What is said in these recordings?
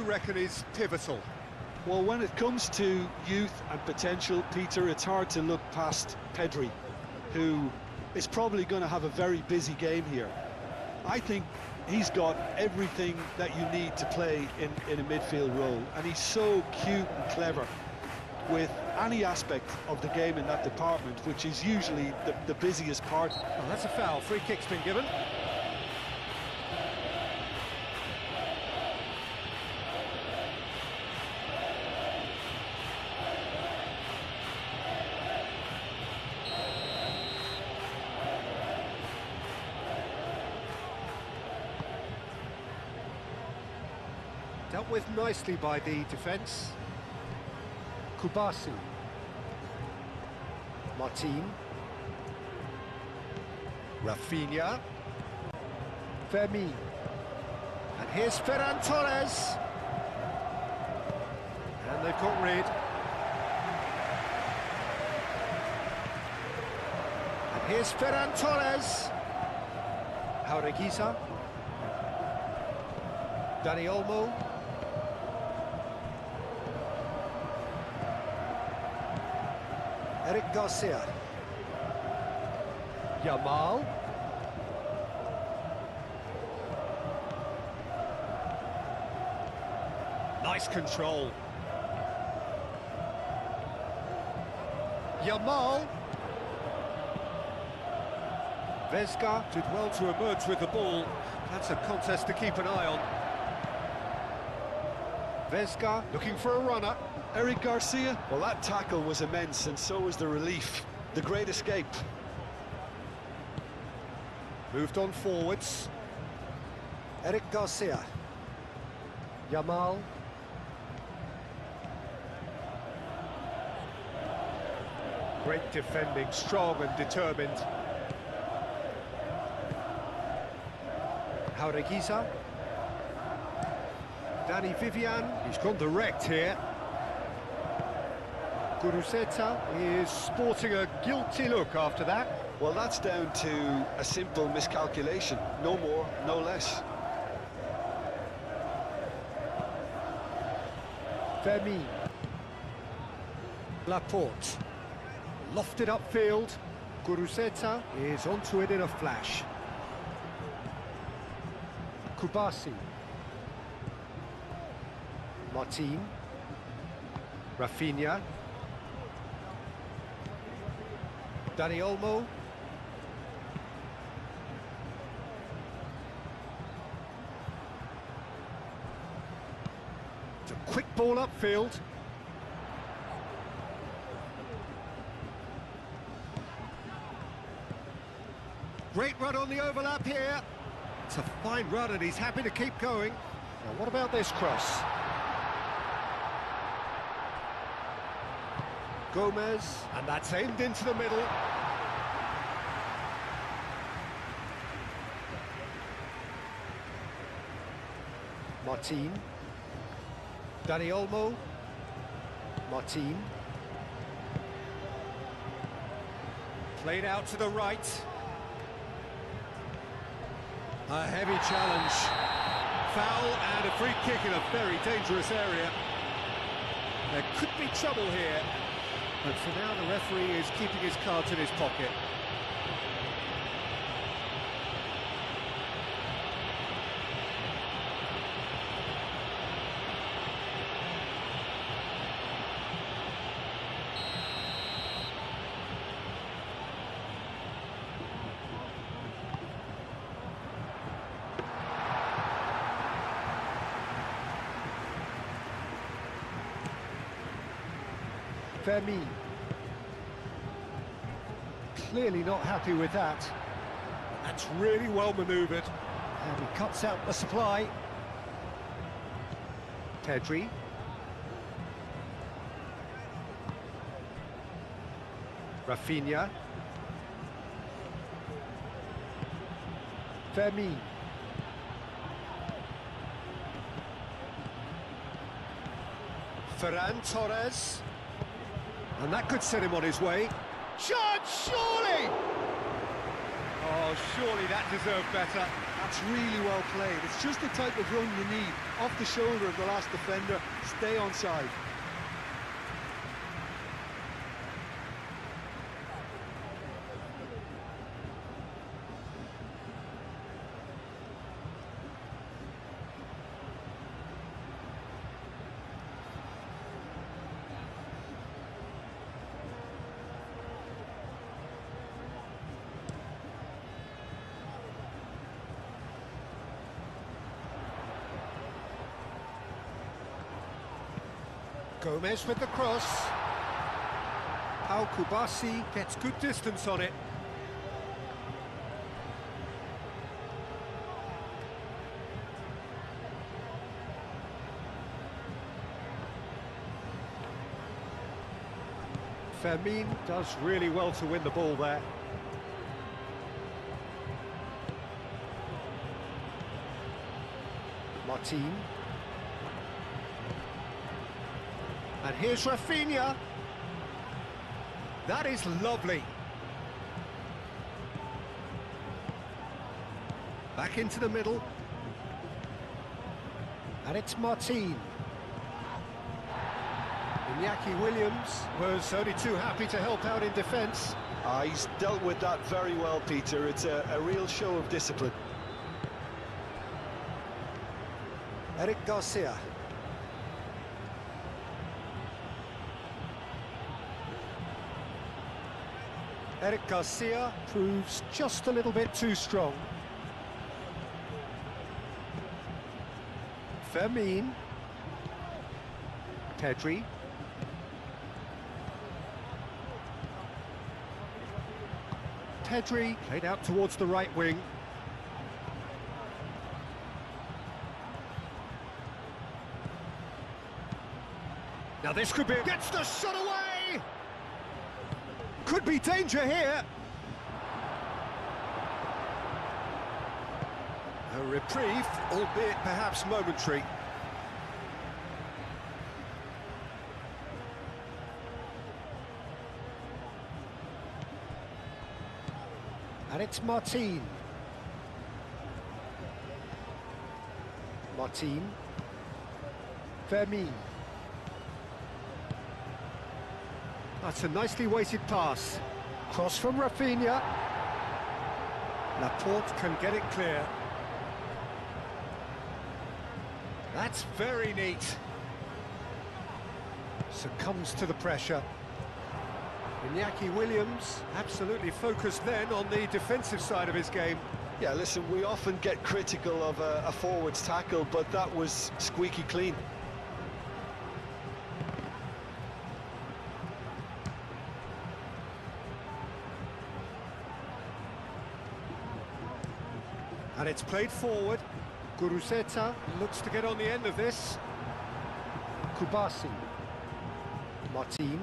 reckon is pivotal? Well, when it comes to youth and potential, Peter, it's hard to look past Pedri, who is probably going to have a very busy game here. I think he's got everything that you need to play in a midfield role, and he's so cute and clever with any aspect of the game in that department, which is usually the busiest part. Oh, that's a foul. Free kick's been given. Dealt with nicely by the defence. Kubasi. Martin. Rafinha. Fermin. And here's Ferran Torres. And they've got rid. And here's Ferran Torres. Jaureguisa. Dani Olmo. Eric Garcia. Yamal. Nice control. Yamal. Vesga did well to emerge with the ball. That's a contest to keep an eye on. Vesga looking for a runner. Eric Garcia, well, that tackle was immense, and so was the relief. The great escape. Moved on forwards. Eric Garcia. Yamal. Great defending, strong and determined. Jaureguisa. Danny Vivian, he's gone direct here. Guruzeta is sporting a guilty look after that. Well, that's down to a simple miscalculation. No more, no less. Fermin. Laporte. Lofted upfield. Guruzeta is onto it in a flash. Kubasi. Martin. Rafinha. Dani Olmo. It's a quick ball upfield. Great run on the overlap here. It's a fine run and he's happy to keep going. Now what about this cross? Gomez, and that's aimed into the middle. Martin. Dani Olmo. Martin. Played out to the right. A heavy challenge. Foul and a free kick in a very dangerous area. There could be trouble here. But for now, the referee is keeping his cards in his pocket. Fermin. Clearly not happy with that. That's really well manoeuvred. And he cuts out the supply. Pedri. Rafinha. Fermin. Ferran Torres. And that could set him on his way. Chance, surely! Oh, surely that deserved better. That's really well played. It's just the type of run you need. Off the shoulder of the last defender, stay onside. Gomez with the cross. Pau Kubasi gets good distance on it. Fermin does really well to win the ball there. Martin. And here's Rafinha. That is lovely. Back into the middle. And it's Martin. Iñaki Williams was only too happy to help out in defence. He's dealt with that very well, Peter. It's a real show of discipline. Eric Garcia. Eric Garcia proves just a little bit too strong. Fermin. Pedri. Pedri played out towards the right wing. Now this could be... Gets the shot away! Could be danger here. A reprieve, albeit perhaps momentary. And it's Martin. Martin. Fermin. That's a nicely weighted pass. Cross from Rafinha. Laporte can get it clear. That's very neat. Succumbs to the pressure. Iñaki Williams absolutely focused then on the defensive side of his game. Yeah, listen, we often get critical of a forward's tackle, but that was squeaky clean. And it's played forward. Guruzeta looks to get on the end of this. Kubasi. Martin.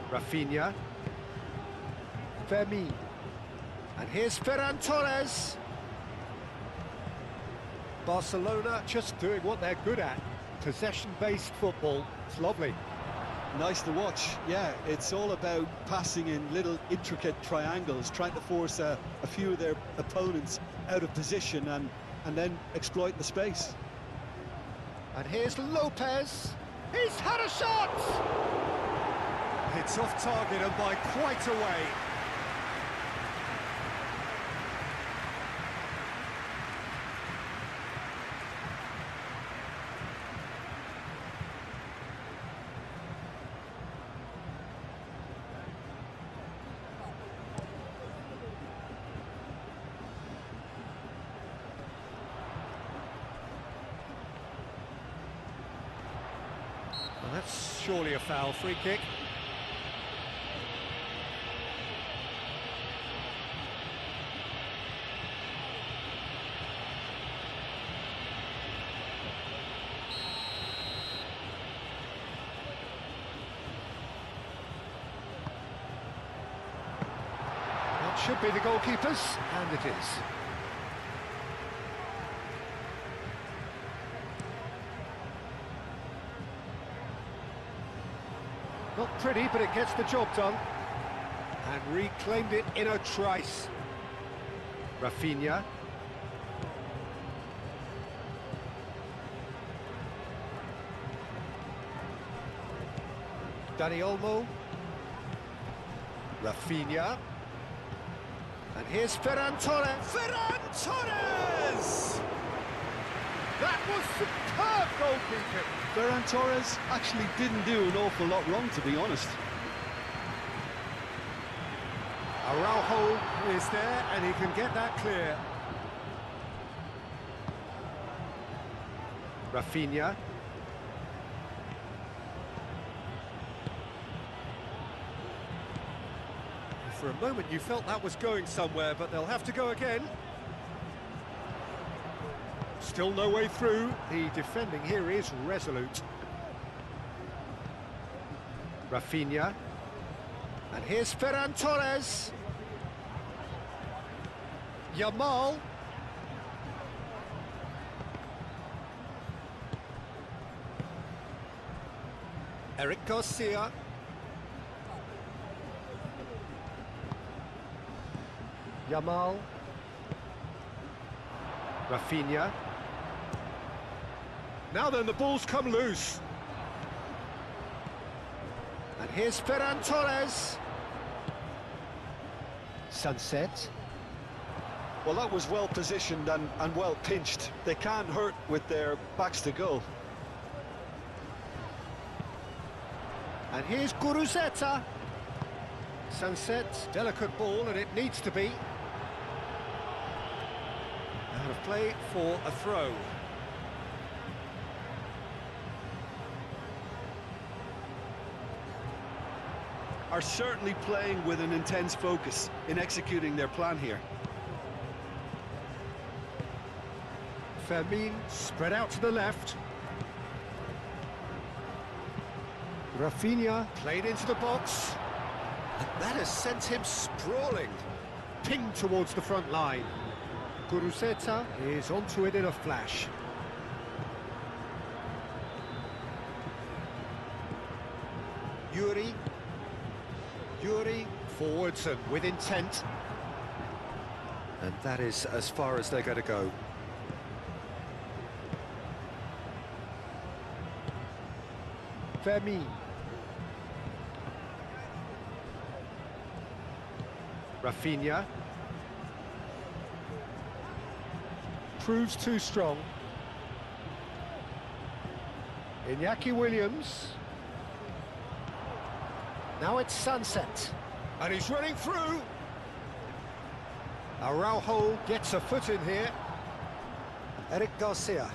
Rafinha. Fermin. And here's Ferran Torres. Barcelona just doing what they're good at. Possession-based football. It's lovely. Nice to watch. Yeah, it's all about passing in little intricate triangles, trying to force a few of their opponents out of position and then exploit the space. And here's Lopez. He's had a shot! It's off target and by quite a way. Well, that's surely a foul. Free kick. That should be the goalkeeper's, and it is. Not pretty, but it gets the job done. And reclaimed it in a trice. Rafinha. Dani Olmo. Rafinha. And here's Ferran Torres. Ferran Torres! That was superb goalkeeping. Ferran Torres actually didn't do an awful lot wrong, to be honest. Araujo is there, and he can get that clear. Rafinha. For a moment you felt that was going somewhere, but they'll have to go again. Still no way through. The defending here is resolute. Rafinha. And here's Ferran Torres. Yamal. Eric Garcia. Yamal. Rafinha. Now then, the ball's come loose. And here's Ferran Torres. Sunset. Well, that was well positioned and well pinched. They can't hurt with their backs to goal. And here's Guruzeta. Sunset, delicate ball, and it needs to be. Out of play for a throw. Are certainly playing with an intense focus in executing their plan here. Fermin spread out to the left. Rafinha played into the box. And that has sent him sprawling. Pinged towards the front line. Guruzeta is onto it in a flash. Yuri forwards and with intent. And that is as far as they're going to go. Fermin. Rafinha. Proves too strong. Iñaki Williams. Now it's Sunset. And he's running through. Araujo gets a foot in here. Eric Garcia.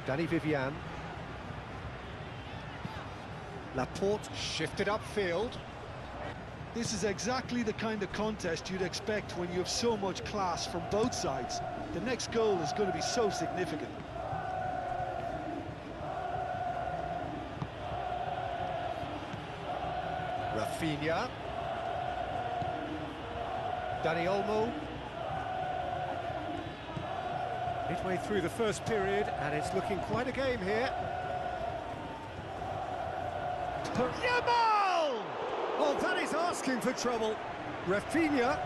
Danny Vivian. Laporte shifted upfield. This is exactly the kind of contest you'd expect when you have so much class from both sides. The next goal is going to be so significant. Rafinha. Dani Olmo. Midway through the first period, and it's looking quite a game here. Yamal! Oh, that is asking for trouble. Rafinha.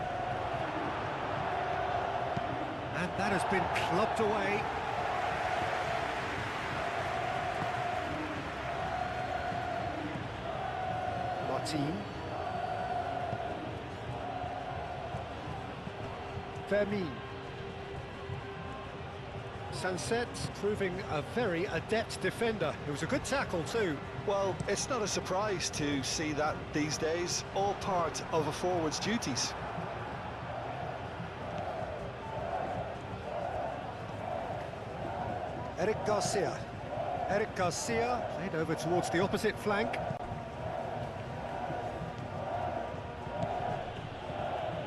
And that has been clubbed away. Martin. Fermin. Sunset proving a very adept defender. It was a good tackle too. Well, it's not a surprise to see that these days, all part of a forward's duties. Eric Garcia. Eric Garcia played over towards the opposite flank.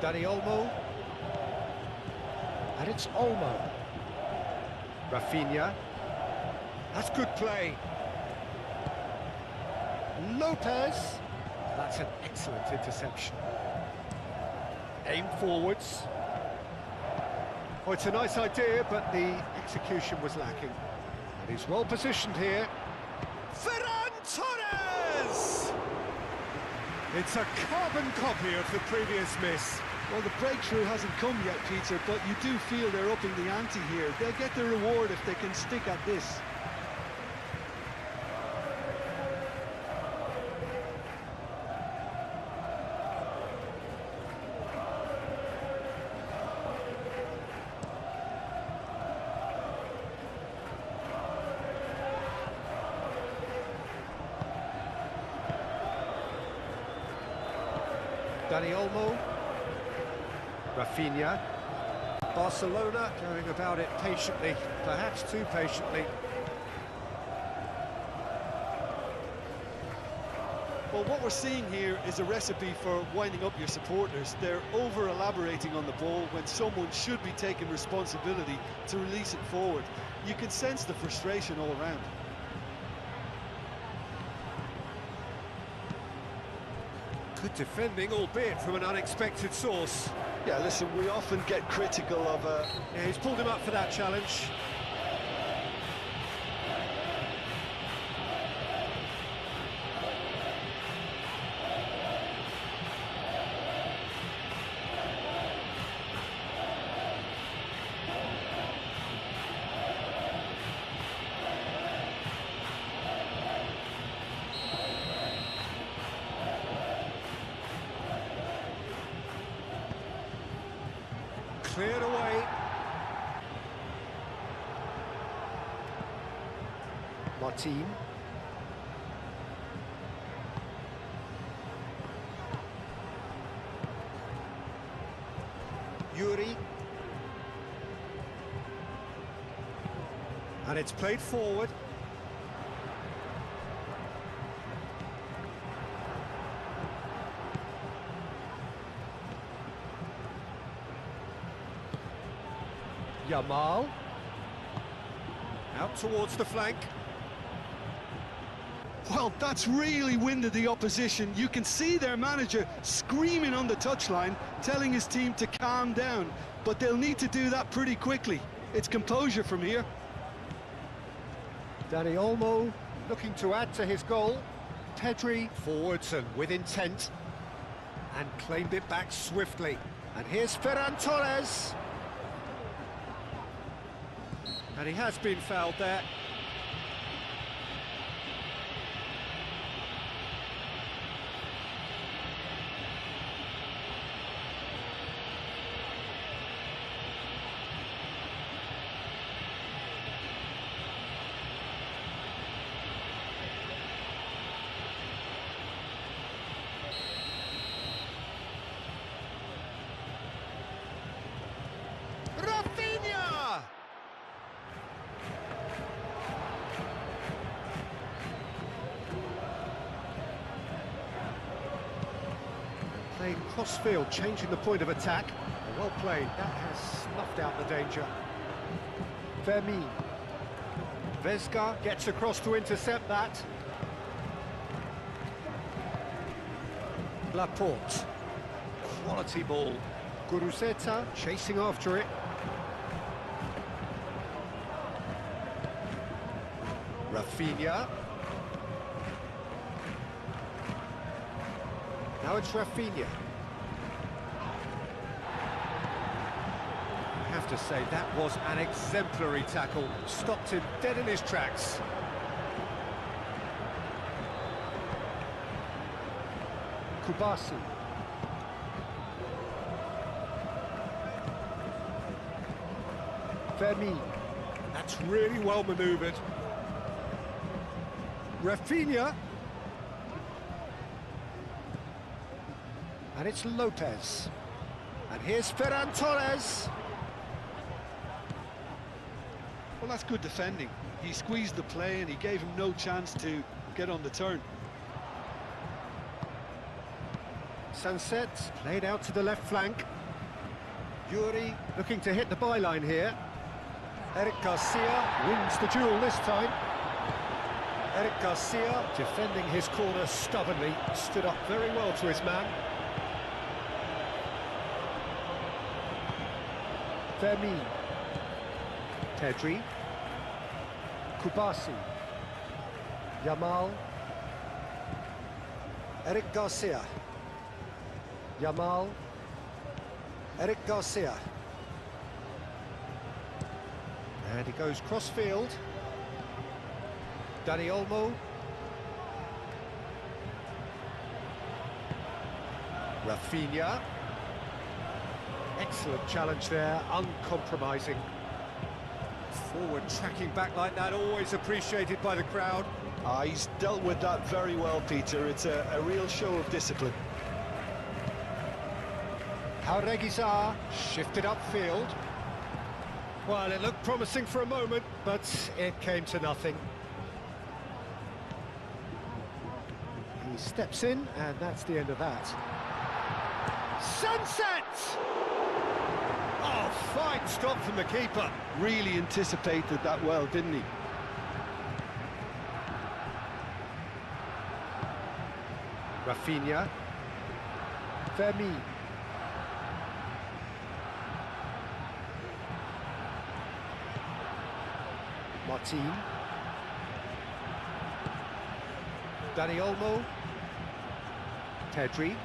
Dani Olmo. And it's Olmo. Rafinha. That's good play. Lopez. That's an excellent interception. Aim forwards. Oh, it's a nice idea, but the execution was lacking. And he's well positioned here. Ferran Torres! It's a carbon copy of the previous miss. Well, the breakthrough hasn't come yet, Peter, but you do feel they're upping the ante here. They'll get their reward if they can stick at this. Dani Olmo, Rafinha, Barcelona going about it patiently, perhaps too patiently. Well, what we're seeing here is a recipe for winding up your supporters. They're over-elaborating on the ball when someone should be taking responsibility to release it forward. You can sense the frustration all around. Good defending, albeit from an unexpected source. Yeah, listen, we often get critical of Yeah, he's pulled him up for that challenge. Cleared away. Martin. Yuri. And it's played forward. Yamal. Out towards the flank. Well, that's really winded the opposition. You can see their manager screaming on the touchline, telling his team to calm down. But they'll need to do that pretty quickly. It's composure from here. Dani Olmo looking to add to his goal. Pedri forwards and with intent. And claimed it back swiftly. And here's Ferran Torres. And he has been fouled there. Rafinha! Playing cross-field, changing the point of attack. Well played, that has snuffed out the danger. Vermeer. Vesga gets across to intercept that. Laporte. Quality ball. Guruzeta chasing after it. Rafinha. Now it's Rafinha. I have to say, that was an exemplary tackle. Stopped him dead in his tracks. Kubasi. Vermeer. That's really well manoeuvred. Rafinha. And it's Lopez. And here's Ferran Torres. Well, that's good defending. He squeezed the play and he gave him no chance to get on the turn. Sunset played out to the left flank. Yuri looking to hit the byline here. Eric Garcia wins the duel this time. Eric Garcia defending his corner stubbornly, stood up very well to his man. Vermeer. Pedri. Kubasi. Yamal. Eric Garcia. Yamal. Eric Garcia. And he goes cross-field. Dani Olmo. Rafinha. Excellent challenge there, uncompromising. Forward tracking back like that, always appreciated by the crowd. He's dealt with that very well, Peter. It's a real show of discipline. Jaureguizar shifted upfield. Well, it looked promising for a moment, but it came to nothing. He steps in, and that's the end of that. Sunset! Oh, fine stop from the keeper. Really anticipated that well, didn't he? Rafinha. Vermi. Martin. Dani Olmo. Pedri.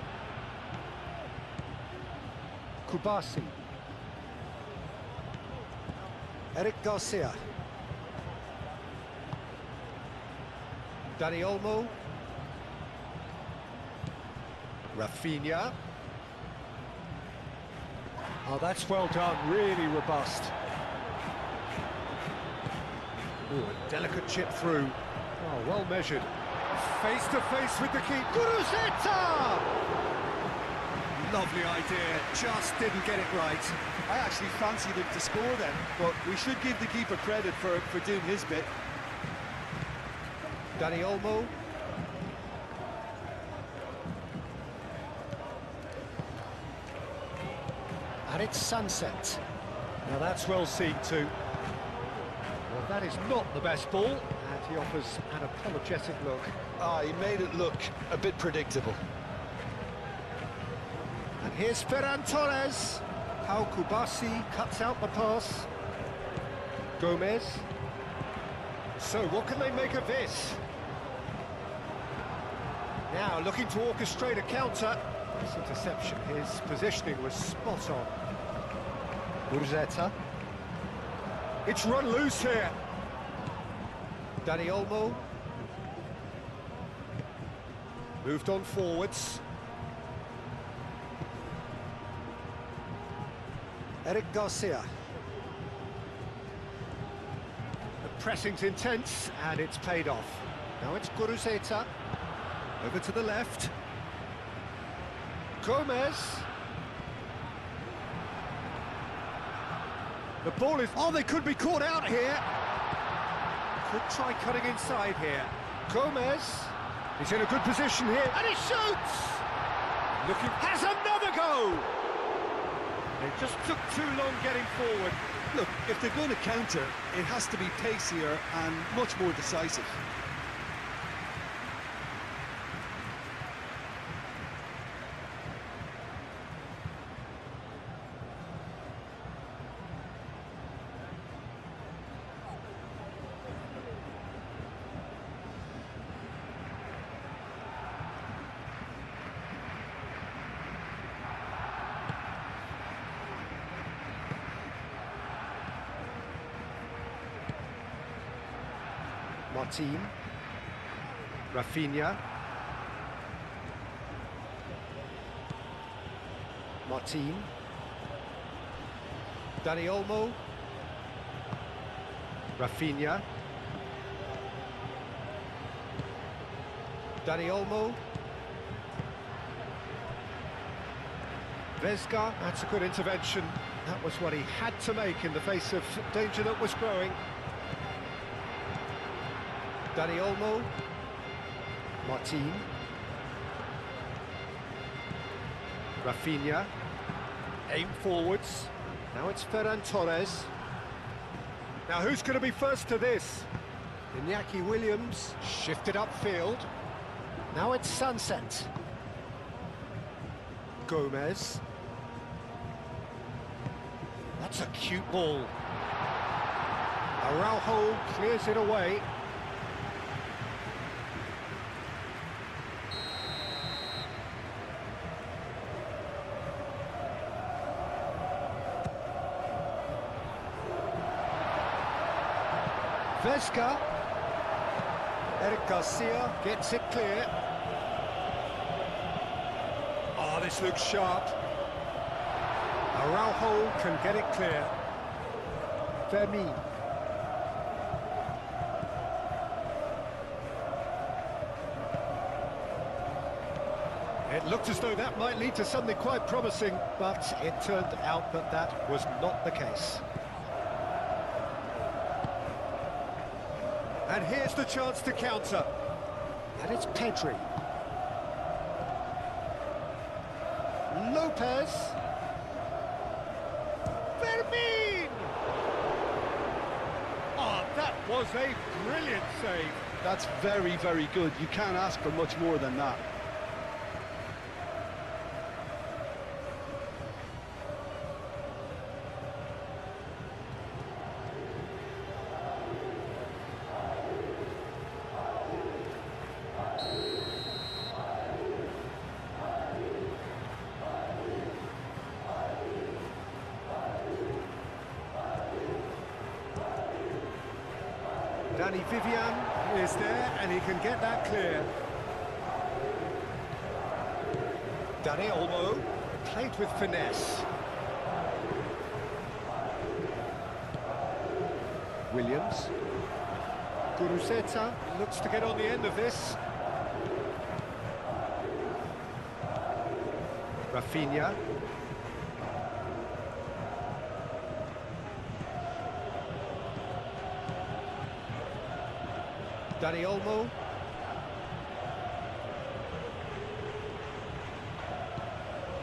Kubasi. Eric Garcia. Dani Olmo. Rafinha. Oh, that's well done, really robust. Ooh, a delicate chip through. Oh, well measured. Face to face with the keeper. Guruzeta! Lovely idea, just didn't get it right. I actually fancied him to score then, but we should give the keeper credit for doing his bit. Dani Olmo. And it's Sunset. Now that's well seen too. Well, that is not the best ball, and he offers an apologetic look. He made it look a bit predictable. And here's Ferran Torres. How Kubasi cuts out the pass. Gomez. So what can they make of this? Now looking to orchestrate a counter. This interception, his positioning was spot on. Guruzeta. It's run loose here. Dani Olmo. Moved on forwards. Eric Garcia. The pressing's intense, and it's paid off. Now it's Guruzeta. Over to the left. Gomez. The ball is... Oh, they could be caught out here. Could try cutting inside here. Gomez. He's in a good position here. And he shoots! Looking... Has another go! They just took too long getting forward. Look, if they're going to counter, it has to be pacier and much more decisive. Martin. Rafinha. Martin. Dani Olmo. Rafinha. Dani Olmo. Vesga, that's a good intervention. That was what he had to make in the face of danger that was growing. Dani Olmo. Martin. Rafinha. Aim forwards. Now it's Ferran Torres. Now who's going to be first to this? Iñaki Williams shifted upfield. Now it's Sunset. Gomez. That's a cute ball. Araujo clears it away. Vesca. Eric Garcia gets it clear. Oh, this looks sharp. Araujo can get it clear. Fermin. It looked as though that might lead to something quite promising, but it turned out that that was not the case. And here's the chance to counter. And it's Pedri. Lopez. Fermin! Oh, that was a brilliant save. That's very, very good. You can't ask for much more than that. Danny Vivian is there, and he can get that clear. Dani Olmo played with finesse. Williams. Guruzeta looks to get on the end of this. Rafinha. Dani Olmo.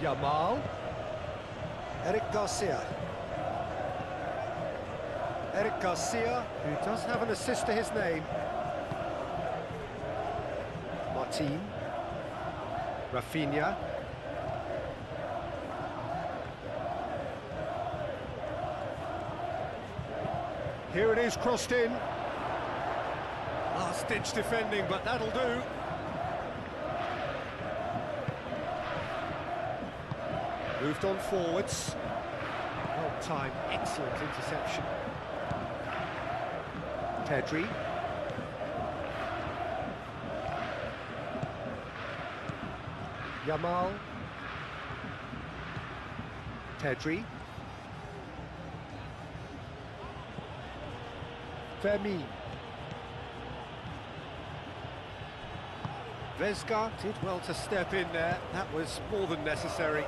Yamal. Eric Garcia. Eric Garcia, who does have an assist to his name. Martin. Rafinha. Here it is, crossed in. Last-ditch defending, but that'll do. Moved on forwards. Well timed, excellent interception. Pedri. Yamal. Pedri. Fermin. Vesga did well to step in there. That was more than necessary.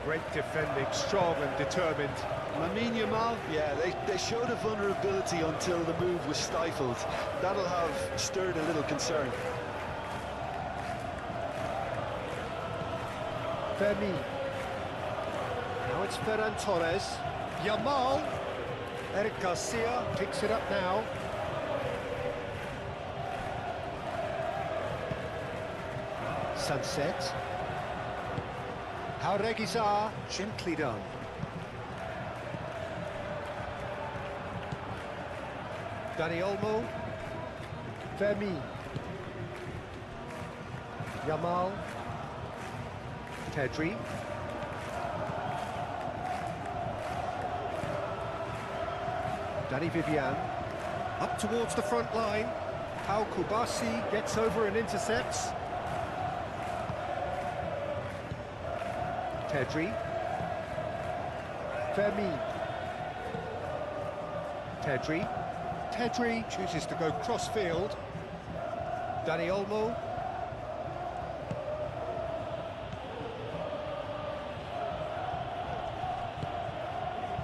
Great defending, strong and determined. Lamine Yamal, yeah, they showed a vulnerability until the move was stifled. That'll have stirred a little concern. Fermin. Now it's Ferran Torres. Yamal. Eric Garcia picks it up now. Sunset. Jauregui, gently done. Dani Olmo. Fermin. Yamal. Pedri. Danny Vivian. Up towards the front line. Pau Kubasi gets over and intercepts. Pedri. Fermin. Pedri. Pedri chooses to go cross-field. Dani Olmo.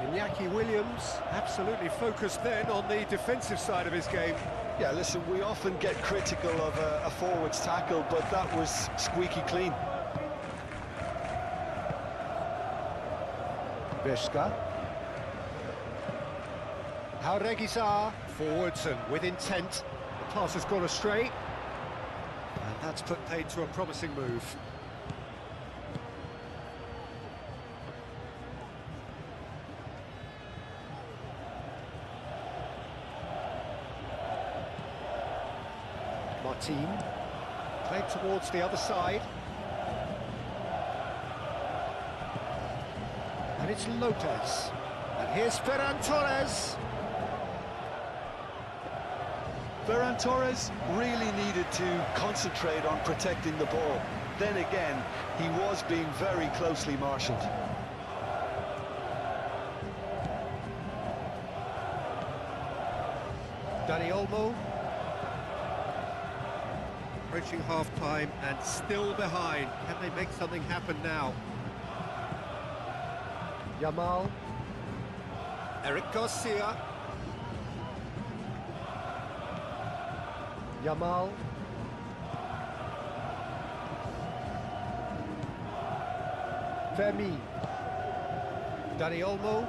Iñaki Williams absolutely focused then on the defensive side of his game. Yeah, listen, we often get critical of a forward's tackle, but that was squeaky clean. Vesca. Jauregui forwards and with intent. The pass has gone astray. And that's put paid to a promising move. Martin. Played towards the other side. And it's Lopez. And here's Ferran Torres. Ferran Torres really needed to concentrate on protecting the ball. Then again, he was being very closely marshalled. Dani Olmo. Approaching half-time and still behind. Can they make something happen now? Yamal. Eric Garcia. Yamal. Fermi. Dani Olmo.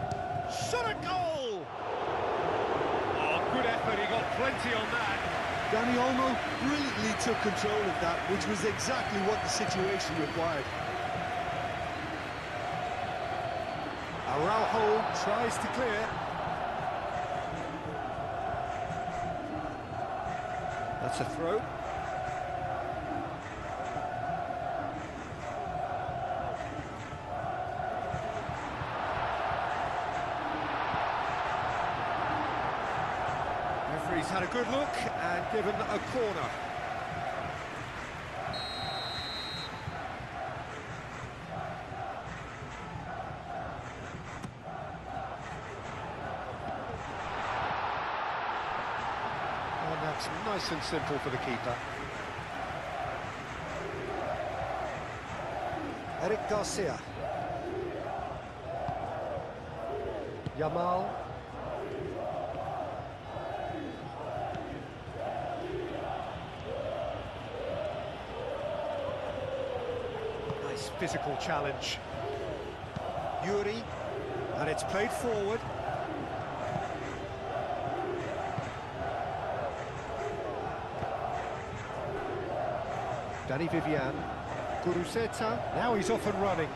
Shot a goal! Oh, good effort, he got plenty on that. Dani Olmo brilliantly took control of that, which was exactly what the situation required. Araujo tries to clear. That's a throw. Referee's had a good look and given a corner. And that's nice and simple for the keeper. Eric Garcia. Yamal. Nice physical challenge. Yuri. And it's played forward. Dani Vivian, Guruzeta, now he's off and running.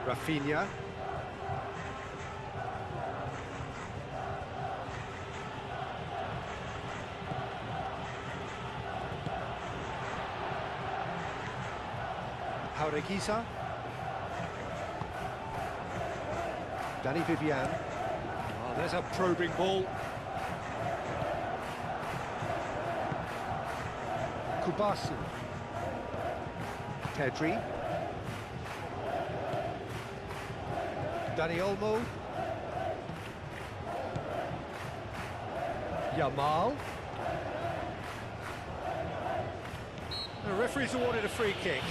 Rafinha. Jaureguisa. Dani Vivian. Oh, there's a probing ball. Kubasi. Pedri. Dani Olmo. Yamal. The referee's awarded a free kick.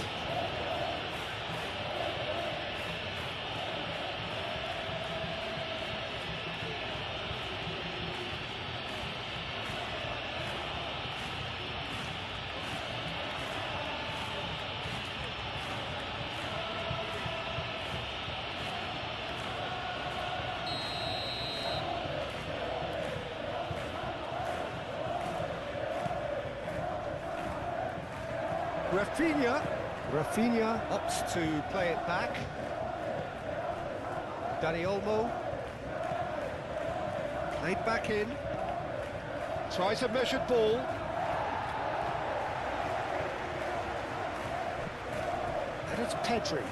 Rafinha opts to play it back. Dani Olmo. Played back in. Tries a measured ball. And it's Pedri.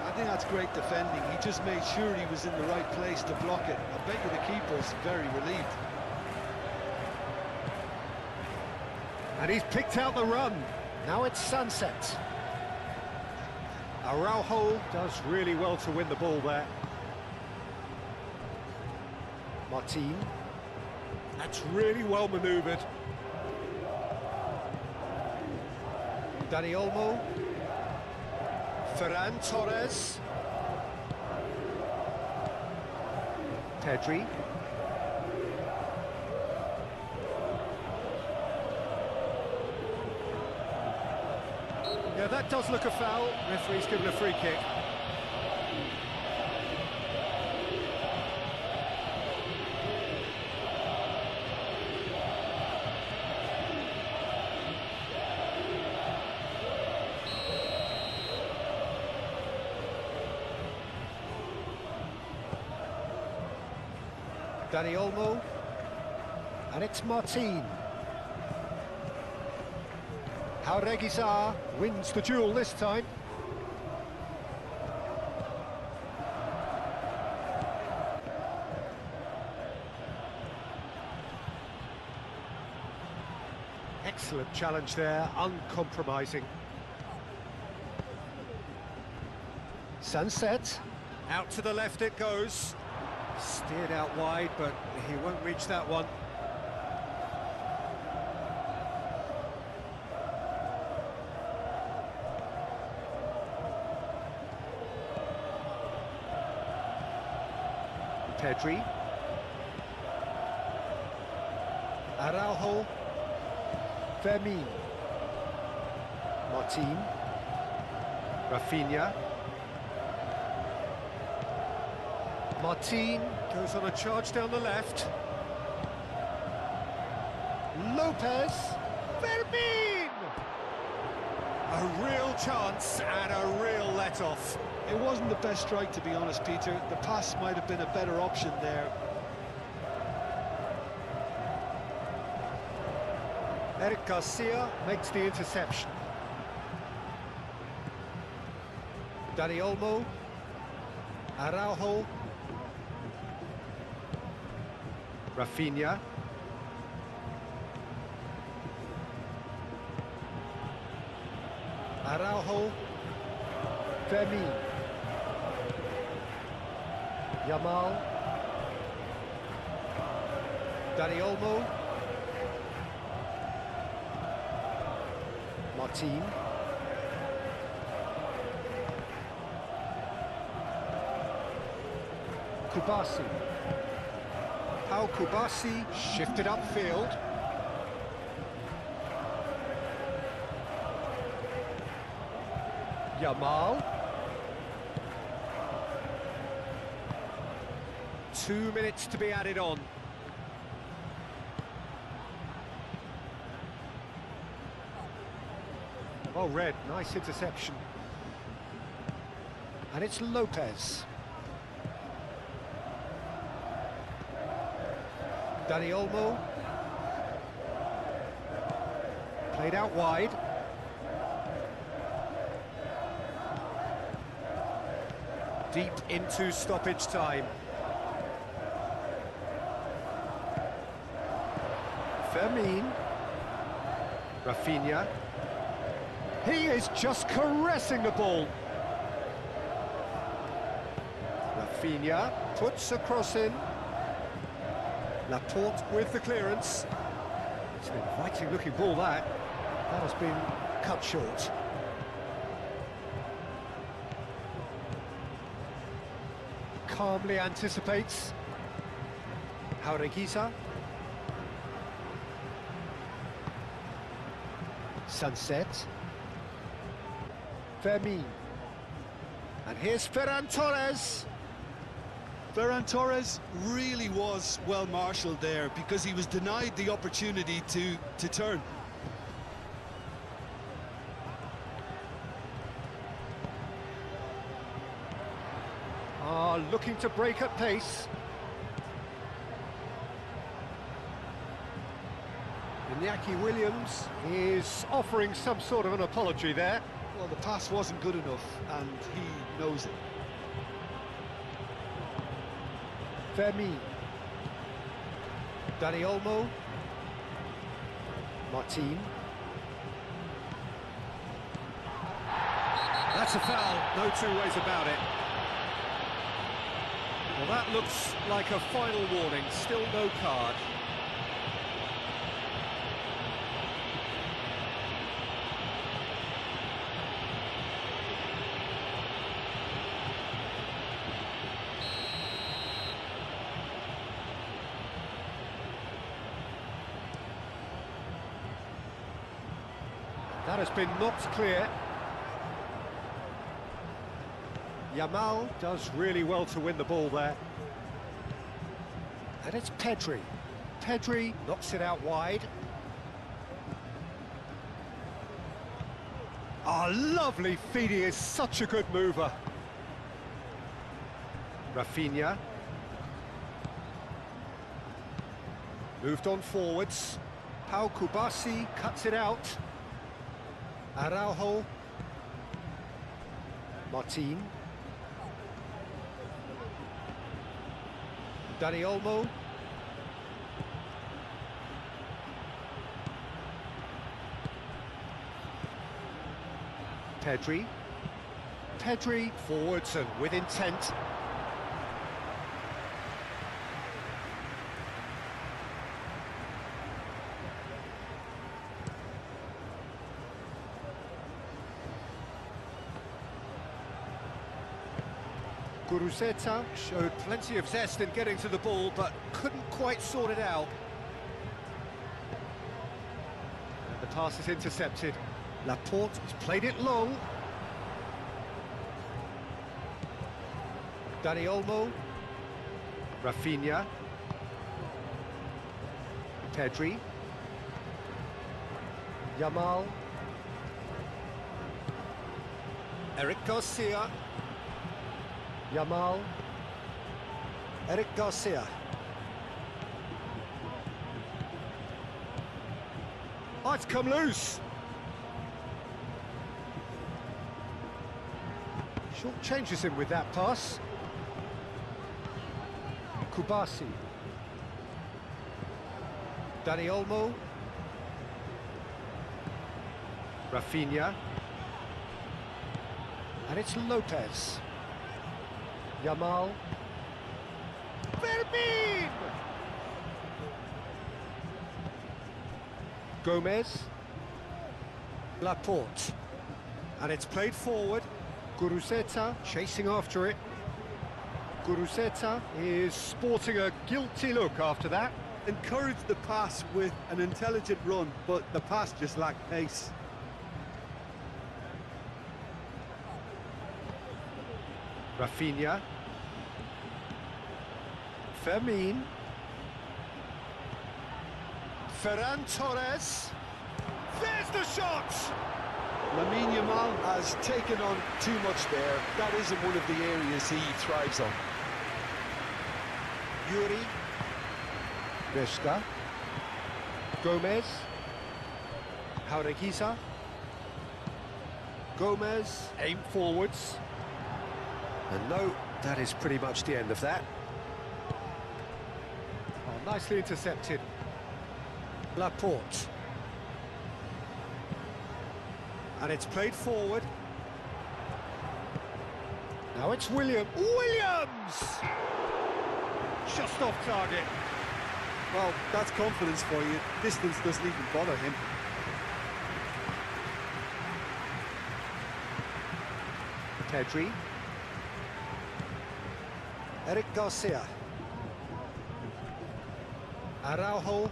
I think that's great defending. He just made sure he was in the right place to block it. I bet you the keeper's very relieved. And he's picked out the run. Now it's Sunset. Araujo does really well to win the ball there. Martin. That's really well manoeuvred. Dani Olmo. Ferran Torres. Pedri. Yeah, that does look a foul. Referee's given a free kick. Dani Olmo. And it's Martin. Jauregui wins the duel this time. Excellent challenge there, uncompromising. Sunset, out to the left it goes. Steered out wide, but he won't reach that one. Pedri. Araujo. Fermin. Martin. Rafinha. Martin goes on a charge down the left. Lopez. Fermin! A real chance and a real let-off. It wasn't the best strike, to be honest, Peter. The pass might have been a better option there. Eric Garcia makes the interception. Dani Olmo. Araujo. Rafinha. Araujo. Fermin. Yamal. Dani Olmo. Martin. Kubasi. How Kubasi shifted upfield. Yamal. 2 minutes to be added on. Oh, Red, nice interception. And it's Lopez. Dani Olmo. Played out wide. Deep into stoppage time. Fermin. Rafinha. He is just caressing the ball. Rafinha puts a cross in. Laporte with the clearance. It's an inviting looking ball that. That has been cut short. Calmly anticipates. Jauregui. Sunset. Fermin. And here's Ferran Torres. Ferran Torres really was well marshalled there because he was denied the opportunity to turn. Looking to break at pace. Iñaki Williams is offering some sort of an apology there. Well, the pass wasn't good enough, and he knows it. Fermin. Dani Olmo. Martin. That's a foul, no two ways about it. Well, that looks like a final warning, still no card. That has been knocked clear. Yamal does really well to win the ball there. And it's Pedri. Pedri knocks it out wide. Lovely feed, he is such a good mover. Rafinha. Moved on forwards. Pau Kubasi cuts it out. Araujo. Martin. Dani Olmo. Pedri forwards and with intent. Guruceta showed plenty of zest in getting to the ball, but couldn't quite sort it out. And the pass is intercepted. Laporte has played it long. Dani Olmo. Rafinha. Pedri. Yamal. Eric Garcia. Yamal. Eric Garcia. Oh, it's come loose. Short changes him with that pass. Kubasi. Dani Olmo. Rafinha. And it's Lopez. Yamal. Fermin! Gomez. Laporte. And it's played forward. Guruceta chasing after it. Guruceta is sporting a guilty look after that. Encouraged the pass with an intelligent run, but the pass just lacked pace. Rafinha. Fermin. Ferran Torres. There's the shot! Lamine Yamal has taken on too much there. That isn't one of the areas he thrives on. Yuri. Vesta. Gomez. Jaureguiza. Gomez, aim forwards. And no, that is pretty much the end of that. Oh, nicely intercepted. Laporte. And it's played forward. Now it's Williams. Just off target. Well, that's confidence for you. Distance doesn't even bother him. Pedri. Eric Garcia. Araujo.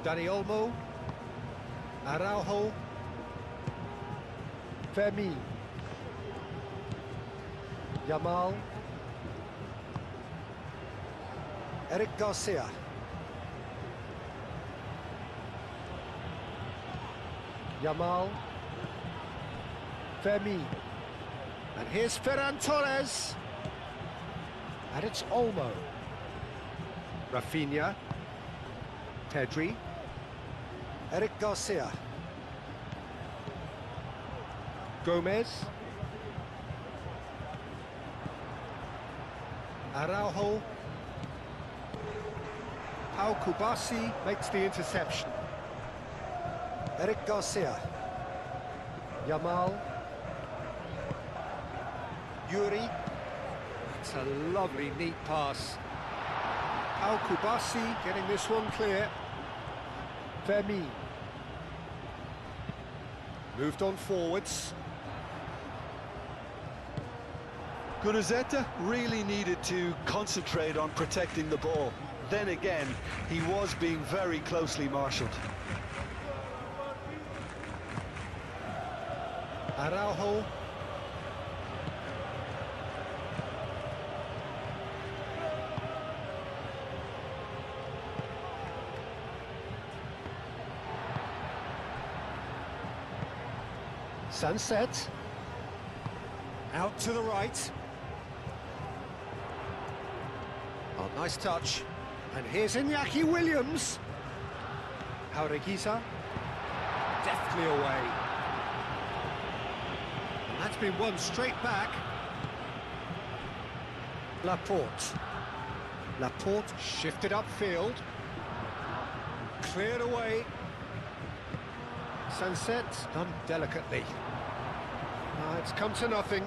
Dani Olmo. Araujo. Fermin. Yamal. Eric Garcia. Yamal. Fermin. And here's Ferran Torres. And it's Olmo. Rafinha. Pedri. Eric Garcia. Gomez. Araujo. Pau Kubasi makes the interception. Eric Garcia. Yamal. Yuri. It's a lovely, neat pass. Pau Kubasi getting this one clear. Fermin. Moved on forwards. Guruceta really needed to concentrate on protecting the ball. Then again, he was being very closely marshalled. Araujo. Sunset. Out to the right. Oh, nice touch. And here's Iñaki Williams. Jaureguisa, deftly away. And that's been won straight back. Laporte. Laporte shifted upfield. Cleared away. Sunset done delicately. It's come to nothing.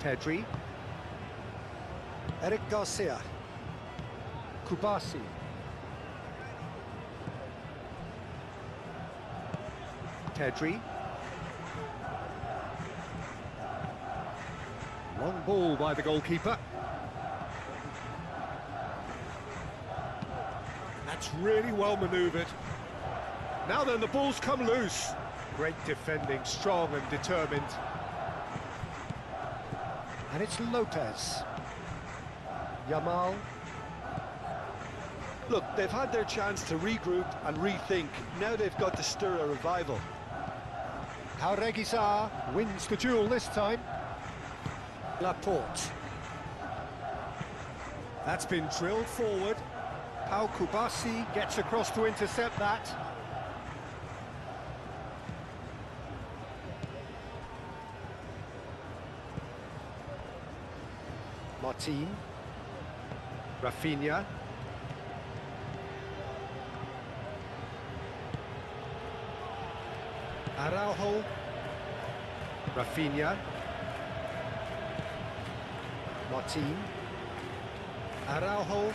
Pedri. Eric Garcia. Kubasi. Pedri. Long ball by the goalkeeper. That's really well manoeuvred. Now then, the ball's come loose. Great defending, strong and determined. And it's Lopez. Yamal. Look, they've had their chance to regroup and rethink. Now they've got to stir a revival. Jaureguisa wins the duel this time. Laporte. That's been drilled forward. Pau Kubasi gets across to intercept that. Martin. Rafinha. Araujo. Rafinha. Martin. Araujo.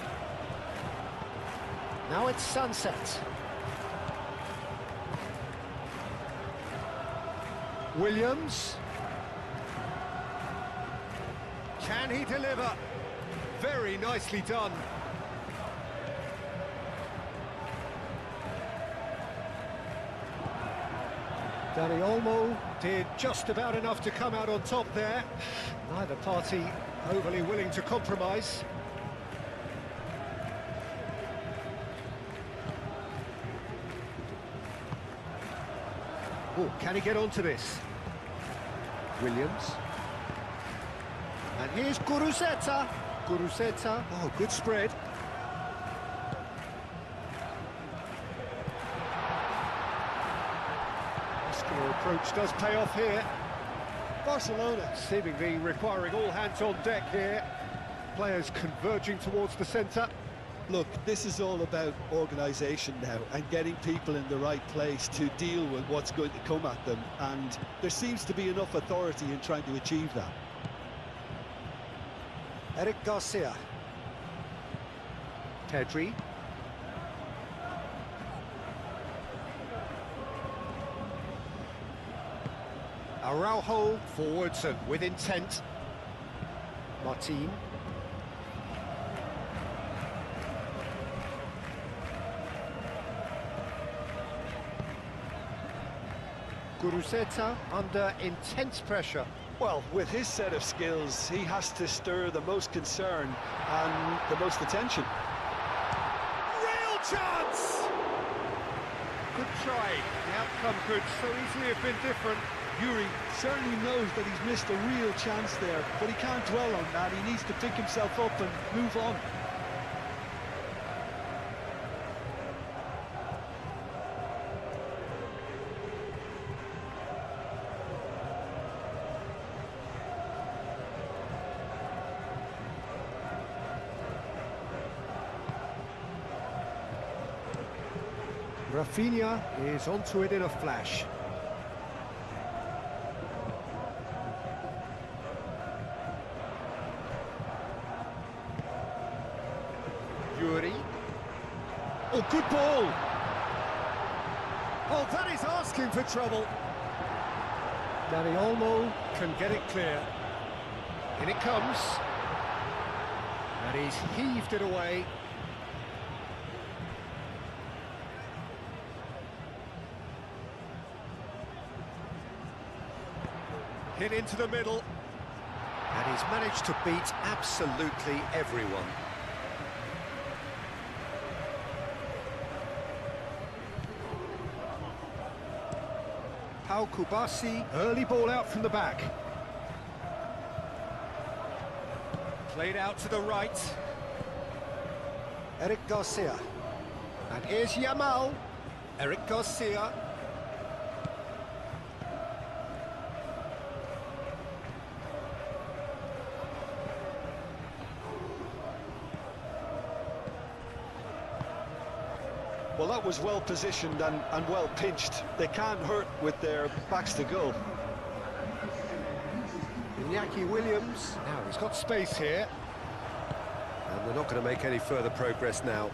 Now it's Sunset. Williams. Can he deliver? Very nicely done. Dani Olmo did just about enough to come out on top there. Neither party overly willing to compromise. Oh, can he get onto this? Williams. And here's Guruceta. Guruceta. Oh, good spread. Muscular approach does pay off here. Barcelona seemingly requiring all hands on deck here. Players converging towards the centre. Look, this is all about organisation now and getting people in the right place to deal with what's going to come at them, and there seems to be enough authority in trying to achieve that. Eric Garcia. Pedri. Araujo forwards and with intent. Martin. Guruceta under intense pressure. Well, with his set of skills, he has to stir the most concern and the most attention. Real chance! Good try. The outcome could so easily have been different. Yuri certainly knows that he's missed a real chance there, but he can't dwell on that. He needs to pick himself up and move on. Rafinha is onto it in a flash. Yuri. Oh, good ball! Oh, that is asking for trouble. Dani Olmo can get it clear. In it comes. And he's heaved it away. Hit into the middle. And he's managed to beat absolutely everyone. Pau Kubasi, early ball out from the back. Played out to the right. Eric Garcia. And here's Yamal. Eric Garcia. Well, that was well positioned and well pinched. They can't hurt with their backs to goal. Iñaki Williams. Now he's got space here. And they're not going to make any further progress now.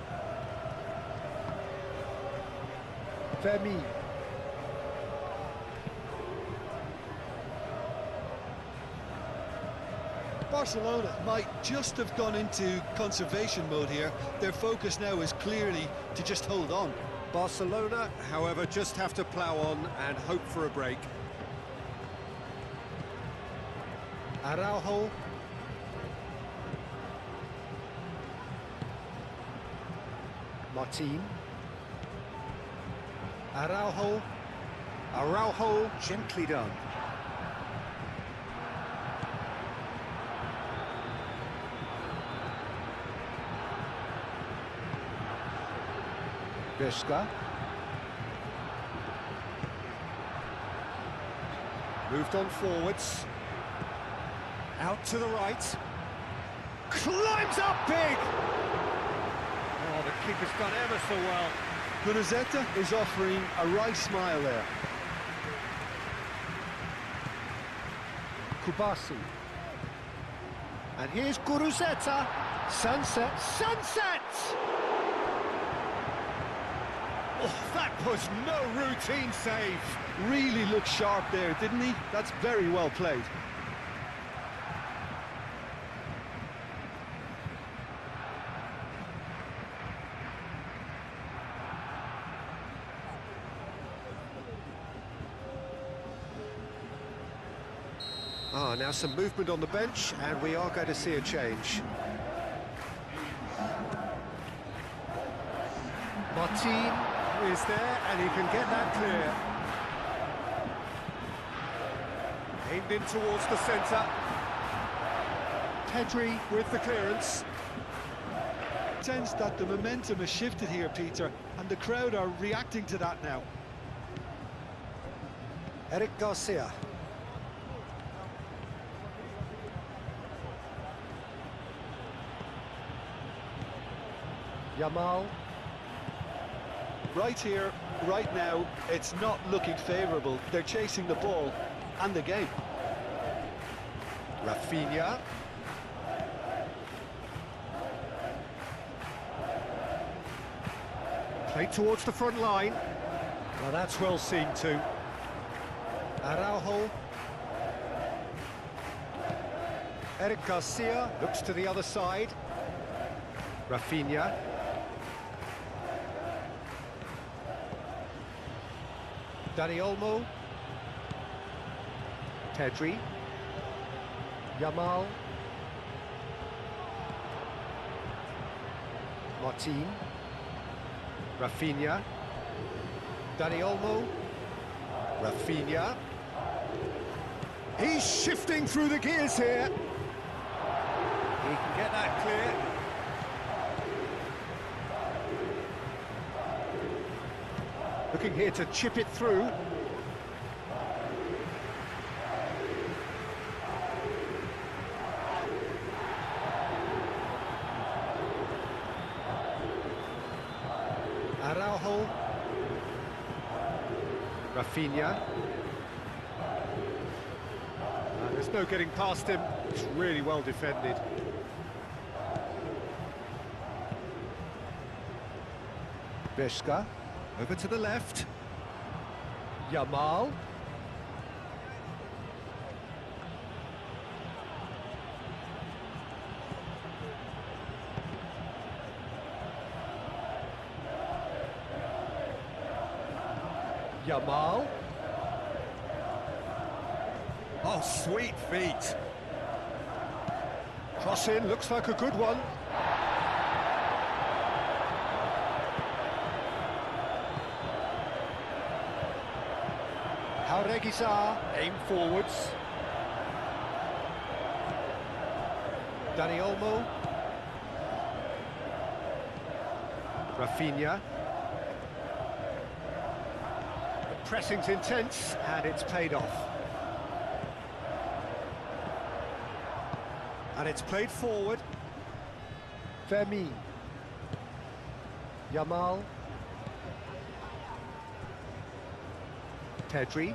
Femi. Barcelona might just have gone into conservation mode here. Their focus now is clearly to just hold on. Barcelona, however, just have to plough on and hope for a break. Araujo. Martin. Araujo. Araujo, gently done. Vizca. Moved on forwards. Out to the right. Climbs up big! Oh, the keeper's done ever so well. Guruzzeta is offering a wry smile there. Kubasi. And here's Guruzzeta. Sunset. Sunset! Oh, that was no routine save. Really looked sharp there, didn't he? That's very well played. Now some movement on the bench, and we are going to see a change. Martin is there, and he can get that clear. Aimed in towards the centre. Pedri with the clearance. Sense that the momentum has shifted here, Peter, and the crowd are reacting to that now. Eric Garcia. Yamal. Right here, right now, it's not looking favourable. They're chasing the ball and the game. Rafinha. Played towards the front line. Well, that's well seen too. Araujo. Eric Garcia looks to the other side. Rafinha. Dani Olmo. Pedri. Yamal. Martin. Rafinha. Dani Olmo. Rafinha. He's shifting through the gears here. He can get that clear. Looking here to chip it through. Araujo. Rafinha. There's no getting past him. It's really well defended. Vizca. Over to the left. Yamal. Yamal. Oh, sweet feet. Cross in, looks like a good one. Jauregui aim forwards. Dani Olmo. Rafinha. The pressing's intense and it's paid off. And it's played forward. Fermin. Yamal. Pedri.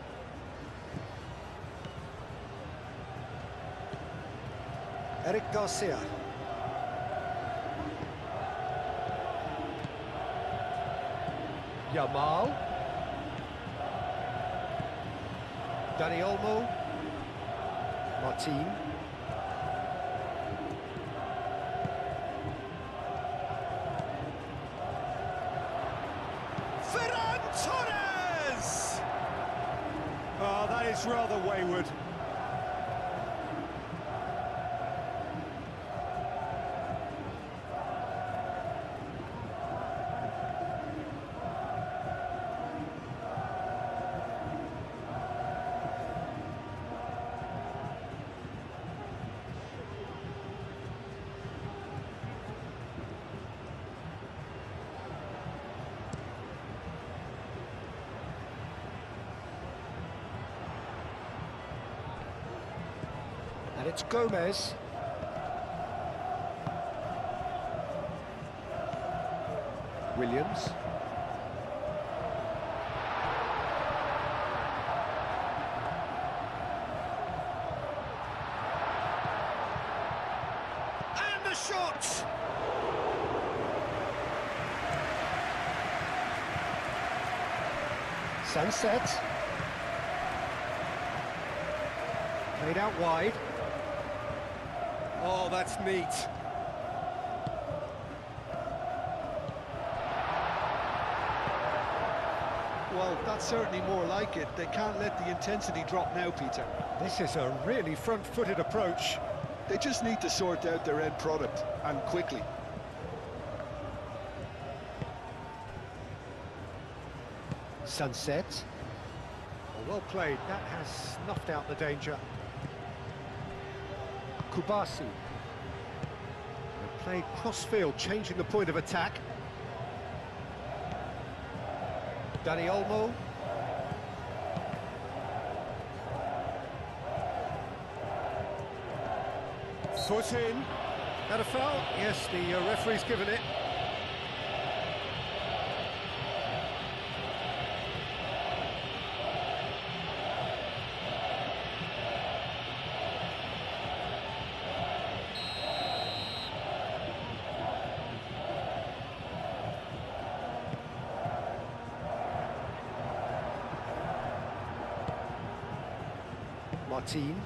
Eric Garcia. Yamal. Dani Olmo. Martin. Torres! Oh, that is rather wayward. And it's Gomez. Williams. And the shot! Sunset. Played out wide. Oh, that's neat. Well, that's certainly more like it. They can't let the intensity drop now, Peter. This is a really front-footed approach. They just need to sort out their end product, and quickly. Sunset. Well played. That has snuffed out the danger. Kubasi. They played cross-field, changing the point of attack. Dani Olmo. Foot in. That a foul? Yes, the referee's given it. Martin.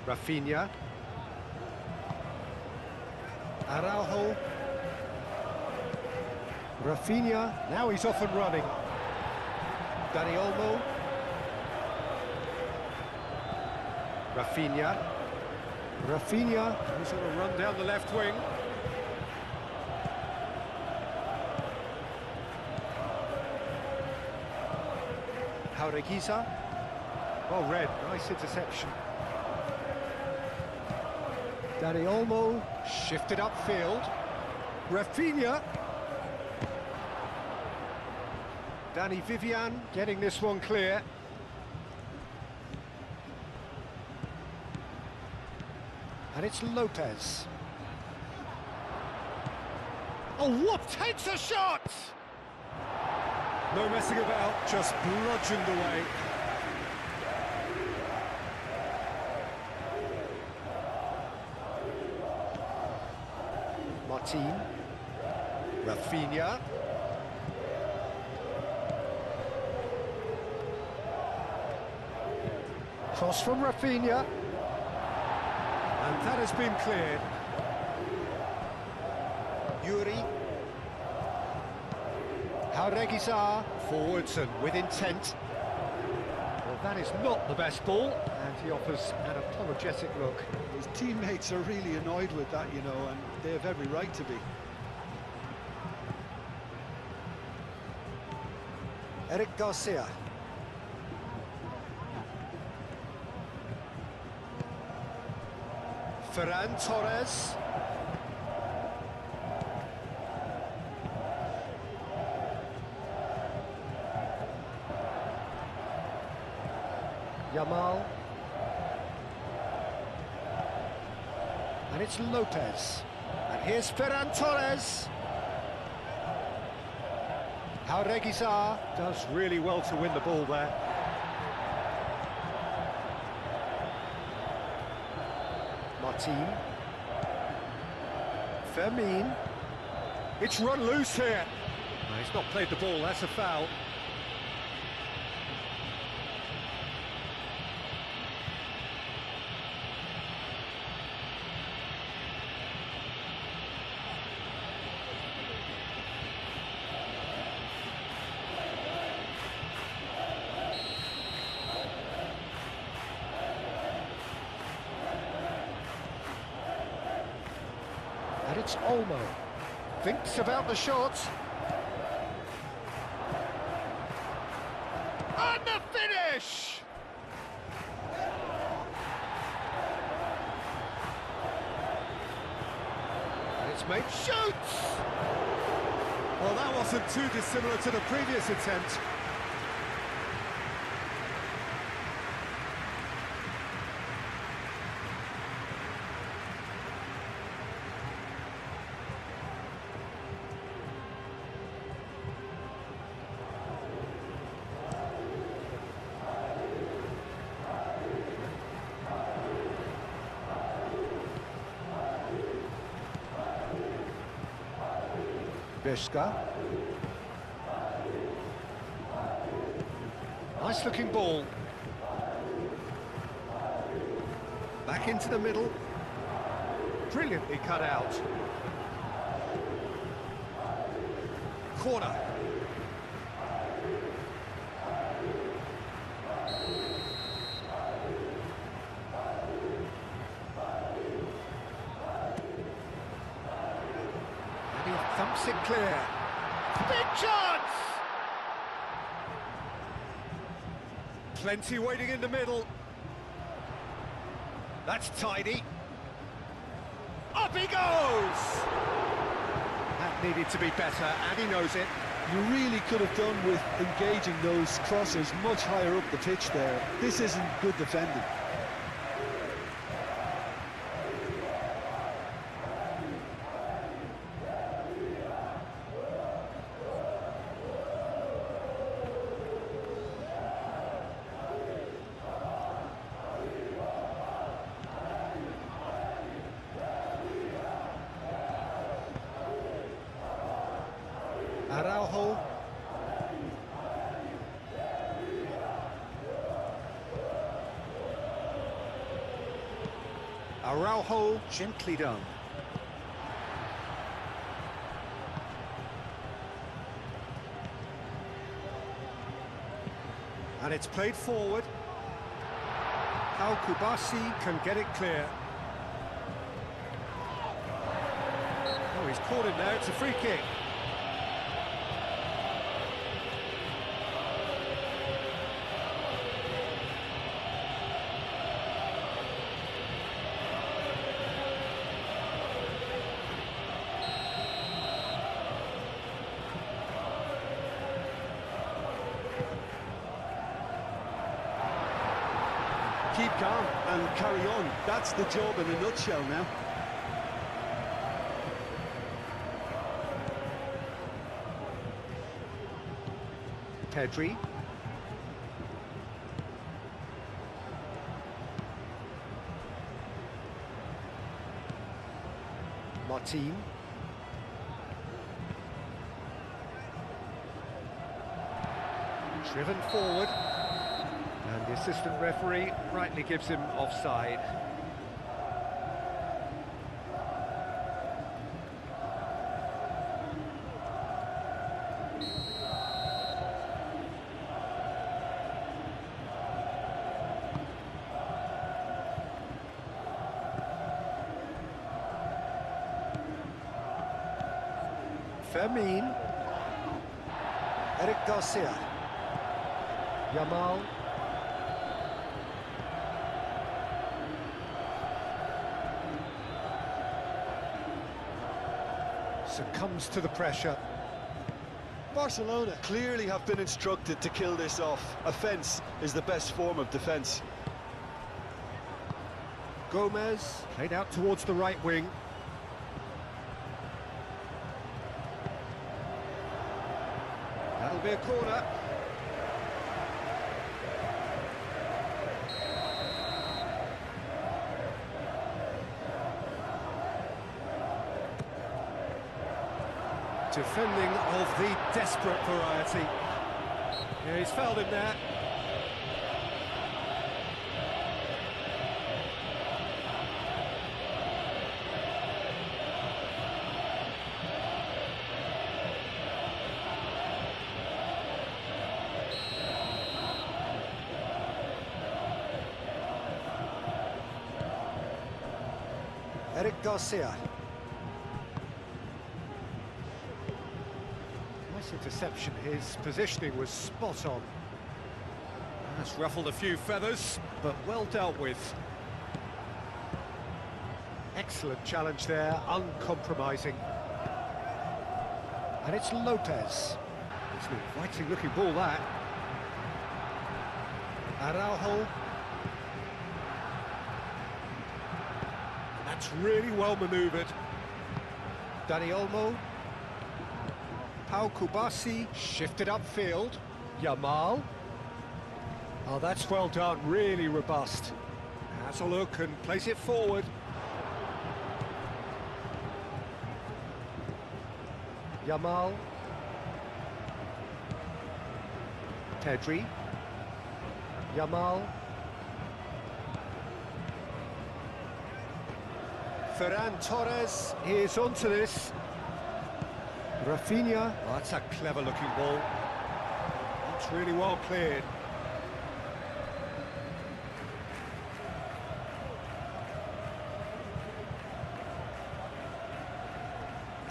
Rafinha. Araujo. Rafinha, now he's off and running. Dani Olmo. Rafinha. Rafinha, who's on a run down the left wing. Jauregui. Well read, nice interception. Dani Olmo, shifted upfield. Rafinha. Dani Vivian getting this one clear. And it's Lopez. Oh, what takes a shot! No messing about, just bludgeoned away. Martin. Rafinha. Cross from Rafinha. And that has been cleared. Yuri. Jauregui forwards and with intent. Well, that is not the best ball, and he offers an apologetic look. His teammates are really annoyed with that, you know, and they have every right to be. Eric Garcia. Ferran Torres. Yamal. And it's Lopez. And here's Ferran Torres. Jauregui Does really well to win the ball there. Martin. Fermin. It's run loose here. No, he's not played the ball, that's a foul. And it's Olmo. Thinks about the shot. And the finish! And it's made shoots! Well, that wasn't too dissimilar to the previous attempt. Bishka. Nice looking ball. Back into the middle. Brilliantly cut out. Corner. And he thumps it clear. Big chance! Plenty waiting in the middle. That's tidy. Up he goes! That needed to be better, and he knows it. You really could have done with engaging those crosses much higher up the pitch there. This isn't good defending. Araujo. Araujo, gently done. And it's played forward. Al Kubasi can get it clear. Oh, he's caught him there, it's a free kick. Keep calm and carry on. That's the job in a nutshell now. Pedri. Martin. Driven forward. And the assistant referee rightly gives him offside. Fermin. Eric Garcia. Yamal. Succumbs to the pressure. Barcelona clearly have been instructed to kill this off. Offence is the best form of defence. Gomez, played out towards the right wing. That'll be a corner. Defending of the desperate variety. Yeah, he's fouled him there. Eric Garcia. Nice interception, his positioning was spot on. That's ruffled a few feathers, but well dealt with. Excellent challenge there, uncompromising. And it's Lopez. It's an inviting looking ball, that. Araujo. That's really well manoeuvred. Dani Olmo. Pau Kubasi shifted upfield. Yamal. Oh, that's well done, really robust. Has a look and plays it forward. Yamal. Pedri. Yamal. Ferran Torres is onto this. Rafinha. Oh, that's a clever looking ball. It's really well cleared.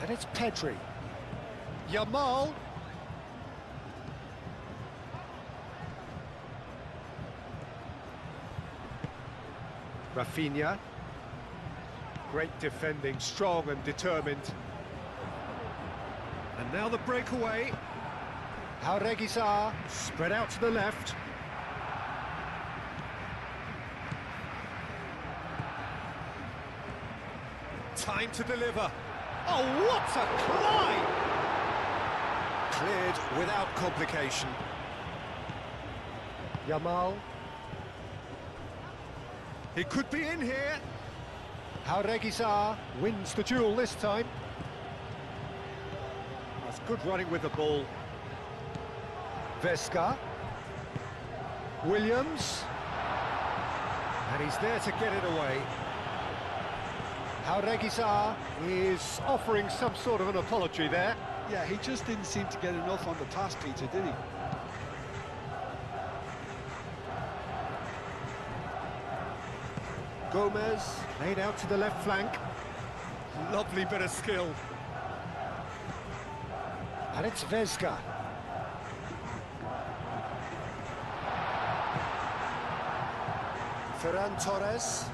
And it's Pedri. Yamal. Rafinha. Great defending, strong and determined. And now the breakaway. Jaureguizar. Spread out to the left. Time to deliver. Oh, what a climb! Cleared without complication. Yamal. He could be in here. Jaureguizar wins the duel this time. That's good running with the ball. Vesca. Williams. And he's there to get it away. Jaureguizar Is offering some sort of an apology there. Yeah, he just didn't seem to get enough on the pass, Peter, did he? Gomez, laid out to the left flank. Lovely bit of skill. And it's Vesca. Ferran Torres.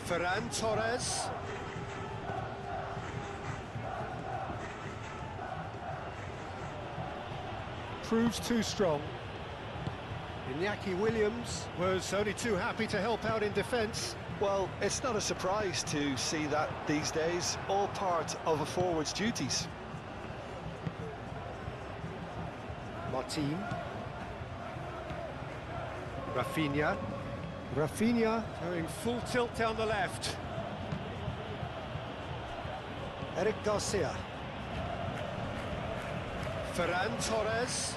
Ferran Torres. Proves too strong. Iñaki Williams was only too happy to help out in defence. Well, it's not a surprise to see that these days, all part of a forward's duties. Martin. Rafinha. Rafinha. Going full tilt down the left. Eric Garcia. Ferran Torres.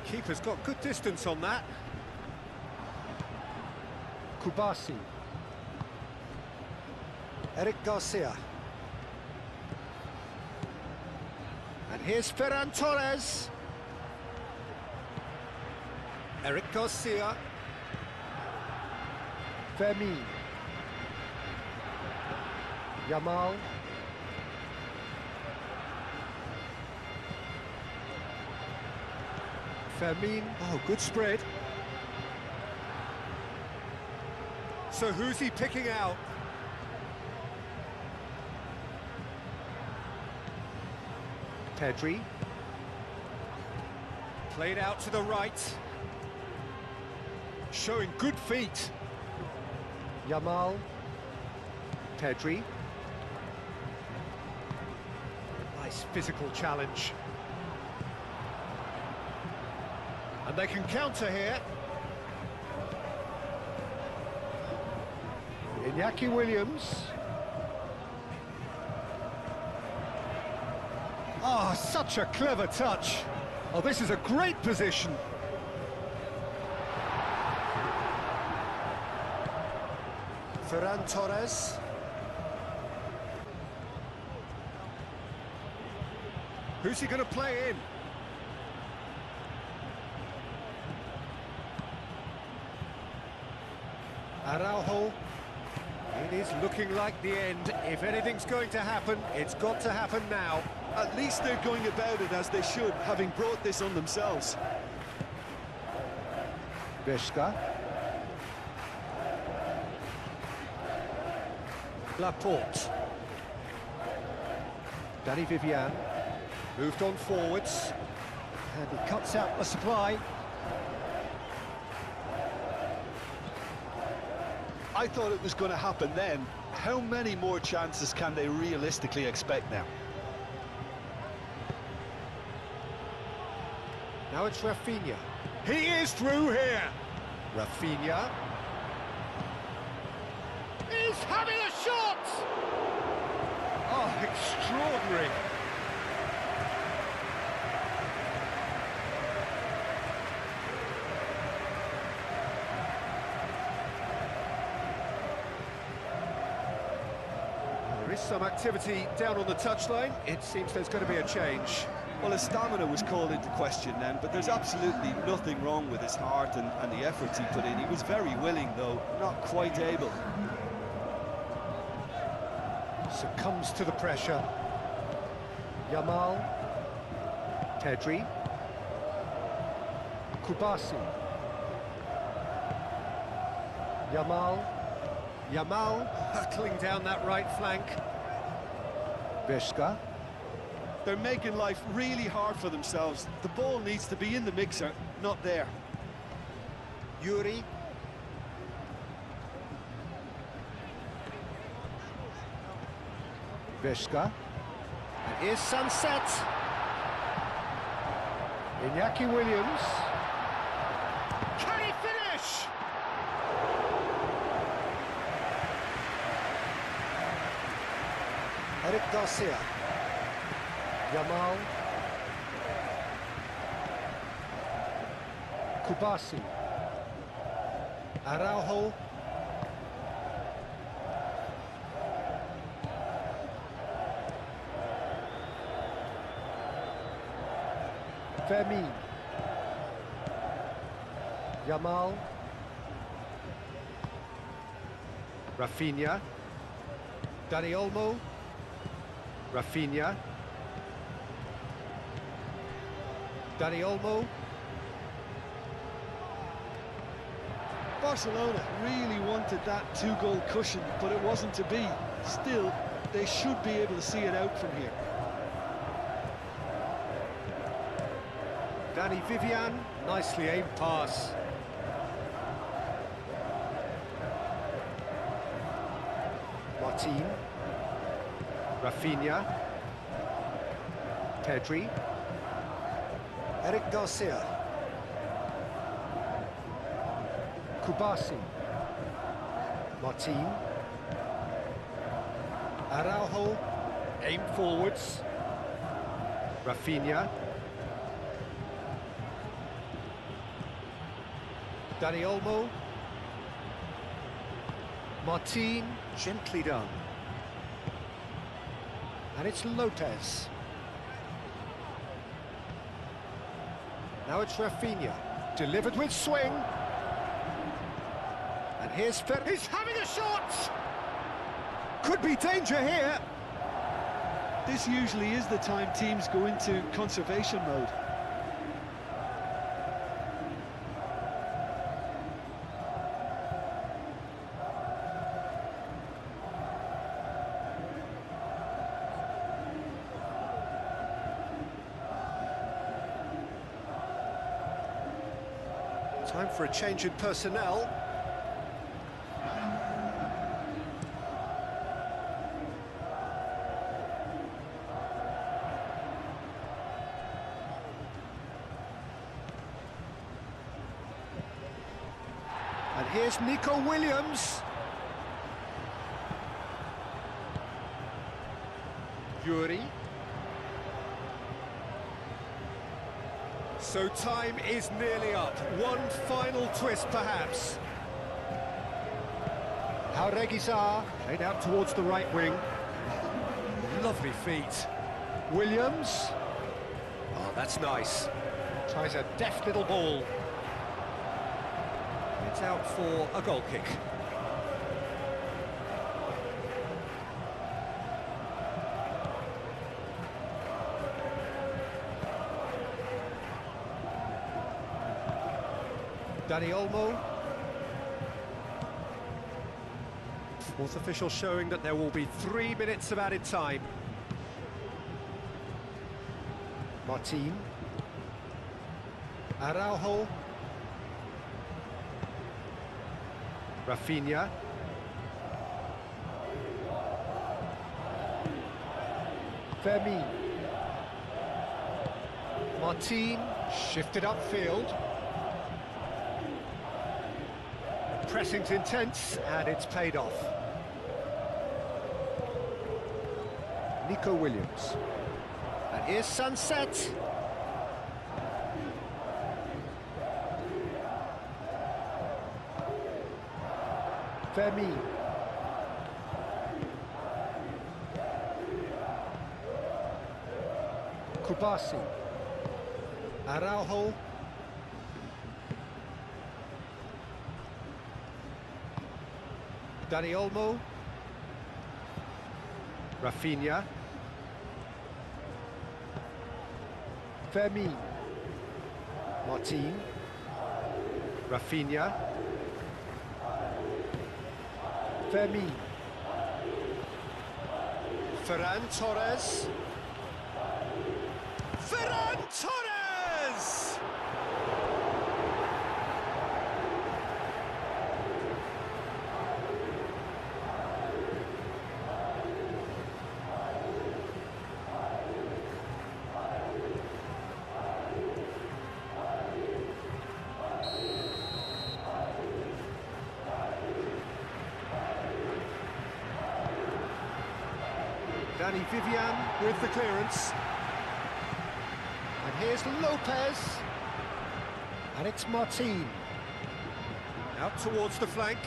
Keeper's got good distance on that. Kubasi. Eric Garcia. And here's Ferran Torres. Eric Garcia. Fermin. Yamal. Fermin. Oh, good spread. So who's he picking out? Pedri. Played out to the right. Showing good feet. Yamal. Pedri. Nice physical challenge. And they can counter here. Iñaki Williams. Ah, such a clever touch. Oh, this is a great position. Ferran Torres. Who's he going to play in? Araujo. It is looking like the end. If anything's going to happen, it's got to happen now. At least they're going about it as they should, having brought this on themselves. Vesca. Laporte. Danny Vivian. Moved on forwards. And he cuts out the supply. I thought it was going to happen then. How many more chances can they realistically expect now? Now it's Rafinha. He is through here. Rafinha. He's having a shot! Oh, extraordinary. There is some activity down on the touchline. It seems there's going to be a change. Well, his stamina was called into question then, but there's absolutely nothing wrong with his heart and the efforts he put in. He was very willing, though, not quite able. Succumbs to the pressure. Yamal. Pedri. Kubasi. Yamal. Yamal hurtling down that right flank. Vesca. They're making life really hard for themselves. The ball needs to be in the mixer, not there. Yuri. Vesca. And here's Sunset. Iñaki Williams. Can he finish? Eric Garcia. Yamal. Kubasi. Araujo. Fermin. Yamal. Rafinha. Dani Olmo. Rafinha. Dani Olmo. Barcelona really wanted that two-goal cushion, but it wasn't to be. Still, they should be able to see it out from here. Danny Vivian, nicely aimed pass. Martin. Rafinha. Pedri. Eric Garcia. Kubasi. Martin. Araujo. Aimed forwards. Rafinha. Dani Olmo. Martin. Gently done. And it's Lopez. Now it's Rafinha. Delivered with swing. And here's he's having a shot! Could be danger here. This usually is the time teams go into conservation mode. Time for a change in personnel. And here's Nico Williams. Yuri. So time is nearly up. One final twist, perhaps. Jauregui played out towards the right wing. Lovely feet. Williams. Oh, that's nice. Tries a deft little ball. It's out for a goal kick. Dani Olmo. Fourth official showing that there will be 3 minutes of added time. Martin. Araujo. Rafinha. Fermin. Martin shifted upfield. Pressing's intense, and it's paid off. Nico Williams. And here's Sunset. Fermin. Kubasi. Araujo. Dani Olmo. Rafinha. Fermin. Martin. Rafinha. Fermin. Ferran Torres. Ferran Torres! Dani Vivian with the clearance. And here's Lopez. And it's Martin. Out towards the flank.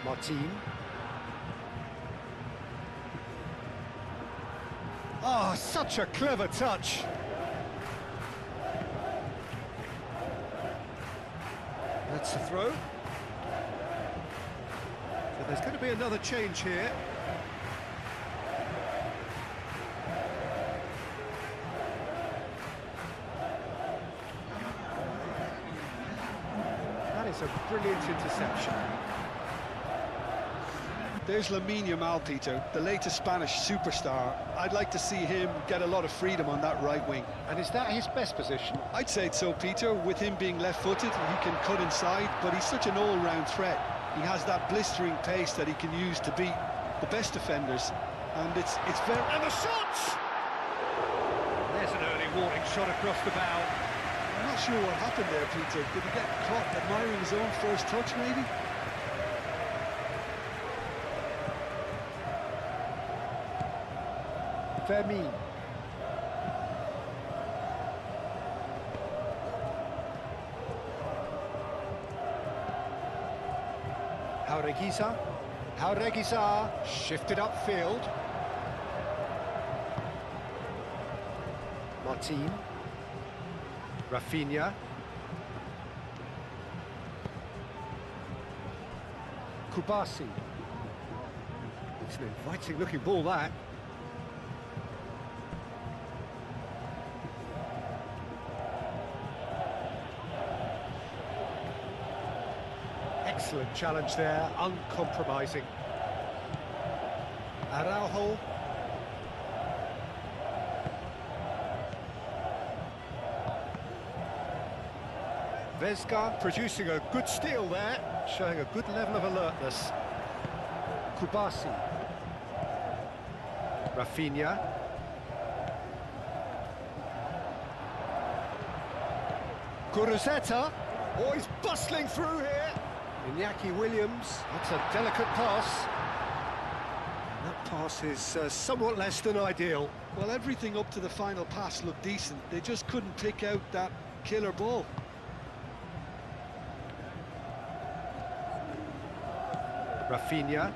Martin. Oh, such a clever touch. That's the throw. So there's going to be another change here. It's a brilliant interception. There's Lamine Yamal, Peter, the latest Spanish superstar. I'd like to see him get a lot of freedom on that right wing. And is that his best position? I'd say so, Peter. With him being left-footed, he can cut inside, but he's such an all-round threat. He has that blistering pace that he can use to beat the best defenders, and it's very... And the shot! There's an early warning shot across the bow. I'm not sure what happened there, Peter. Did he get caught admiring his own first touch, maybe? Fermin. Jauregui shifted upfield. Martin. Rafinha. Kubasi. It's an inviting looking ball, that. Excellent challenge there, uncompromising. Araujo. Vesga producing a good steal there, showing a good level of alertness. Kubasi. Rafinha. Kuruzeta. Oh, he's bustling through here. Iñaki Williams. That's a delicate pass. That pass is somewhat less than ideal. Well, everything up to the final pass looked decent. They just couldn't pick out that killer ball. Rafinha.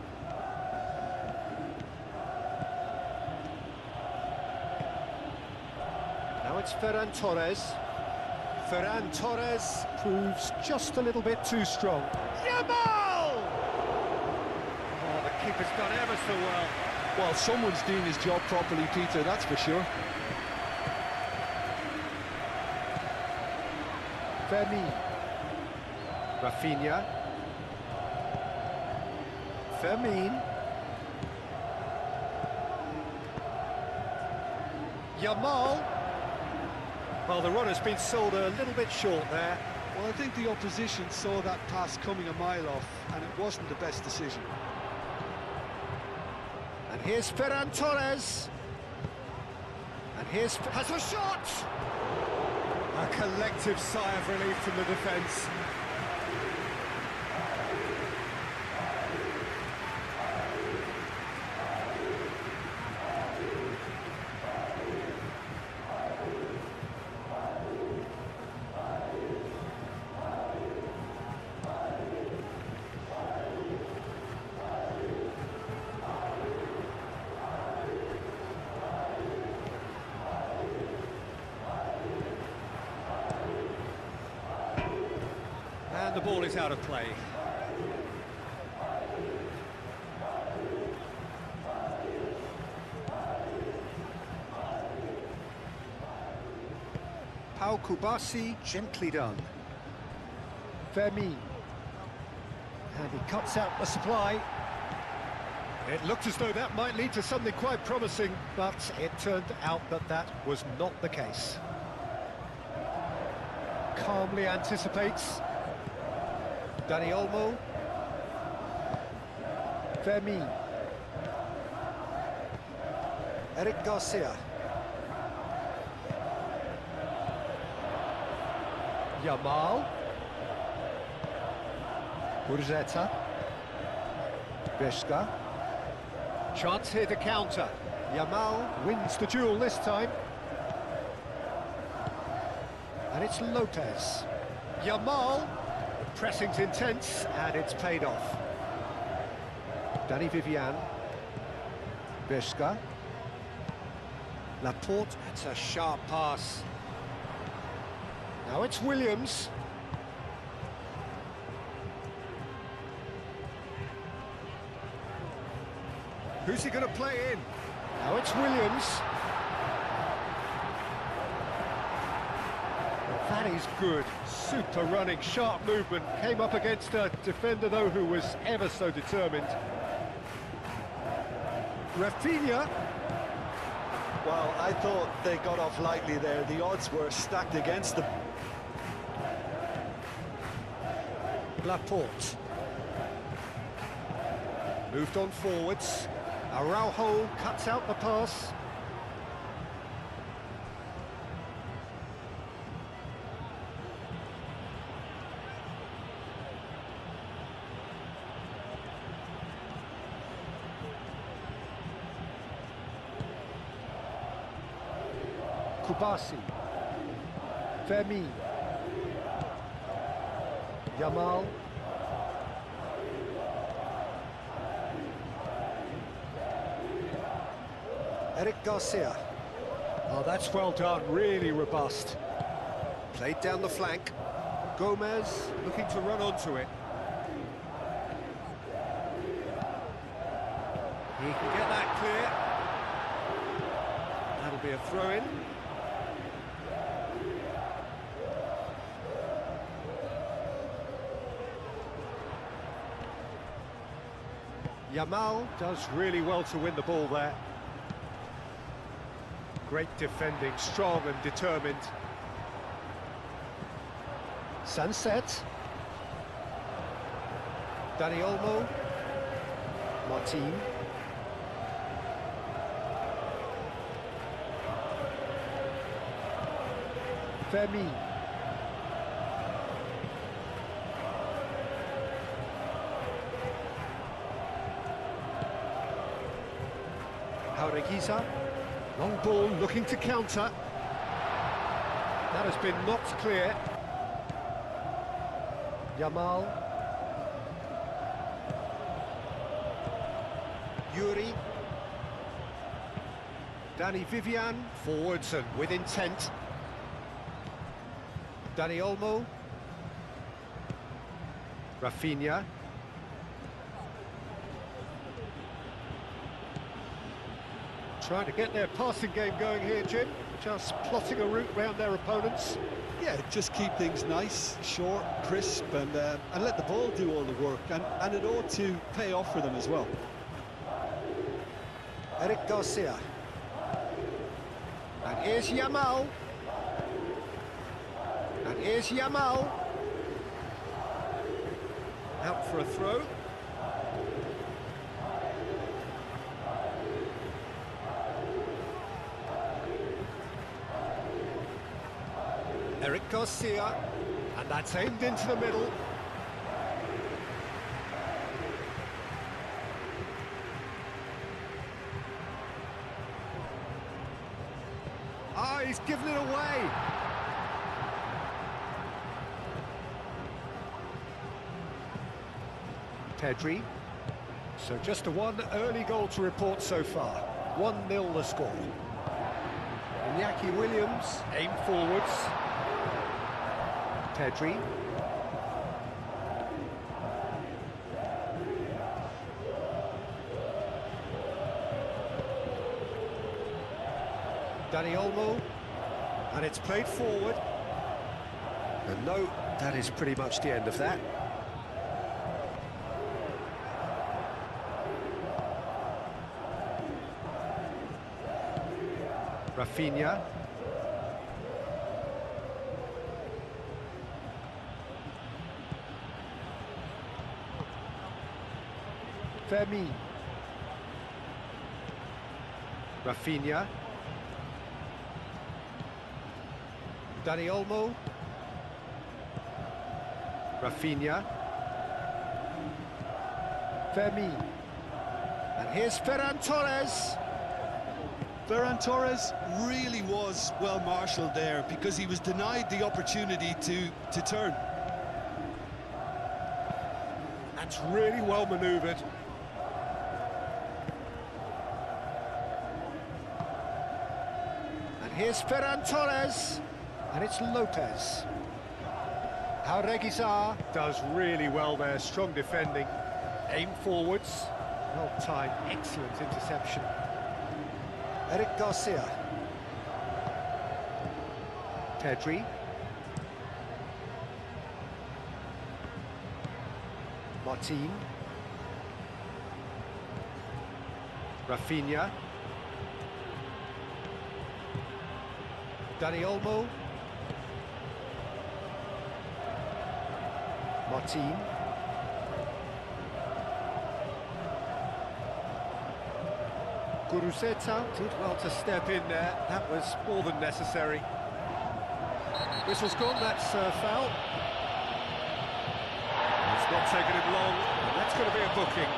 Now it's Ferran Torres. Ferran Torres proves just a little bit too strong. Yamal! Oh, the keeper's done ever so well. Well, someone's doing his job properly, Peter, that's for sure. Fermin. Rafinha. Fermin. Yamal. Well, the run has been sold a little bit short there. Well, I think the opposition saw that pass coming a mile off, and it wasn't the best decision. And here's Ferran Torres. And here's... has a shot! A collective sigh of relief from the defence. And the ball is out of play. Pau Kubasi, gently done. Fermin. And he cuts out the supply. It looked as though that might lead to something quite promising, but it turned out that that was not the case. Calmly anticipates. Dani Olmo. Fermin. Eric Garcia. Yamal. Kuruzeta. Vesga. Chance here to counter. Yamal wins the duel this time. And it's Lopez. Yamal. Pressing's intense, and it's paid off. Dani Vivian. Vesga. Laporte, it's a sharp pass. Now it's Williams. Who's he going to play in? Now it's Williams. That is good. Super running, sharp movement. Came up against a defender, though, who was ever so determined. Rafinha. Well, I thought they got off lightly there. The odds were stacked against them. Laporte. Moved on forwards. Araujo cuts out the pass. Kubasi. Fermin. Yamal. Eric Garcia. Oh, that's well done, really robust. Played down the flank. Gomez looking to run onto it. He can get that clear. That'll be a throw-in. Yamal does really well to win the ball there. Great defending, strong and determined. Sunset. Dani Olmo. Martin. Fermi. Jaureguiza. Long ball looking to counter. That has been knocked clear. Yamal. Yuri. Danny Vivian, forwards and with intent. Dani Olmo. Rafinha. Trying to get their passing game going here, Jim. Just plotting a route round their opponents. Yeah, just keep things nice, short, crisp, and let the ball do all the work, and it ought to pay off for them as well. Eric Garcia. And here's Yamal. And here's Yamal. Out for a throw. Eric Garcia, and that's aimed into the middle. Ah, he's given it away. Pedri. So just one early goal to report so far. 1-0 the score. Iñaki Williams, aim forwards. Pedri. Dani Olmo, and it's played forward. And no, that is pretty much the end of that. Rafinha. Fermi. Rafinha. Dani Olmo. Rafinha. Fermi. And here's Ferran Torres. Ferran Torres really was well marshalled there because he was denied the opportunity to turn. That's really well manoeuvred. And here's Ferran Torres. And it's Lopez. Jaureguiza. Does really well there, strong defending. Aim forwards. Well timed, excellent interception. Eric Garcia. Pedri. Martin. Rafinha. Dani Olmo. Martin. Guruzeta did well to step in there. That was more than necessary. Whistle's gone, that's a foul. It's not taken him long, and that's going to be a booking.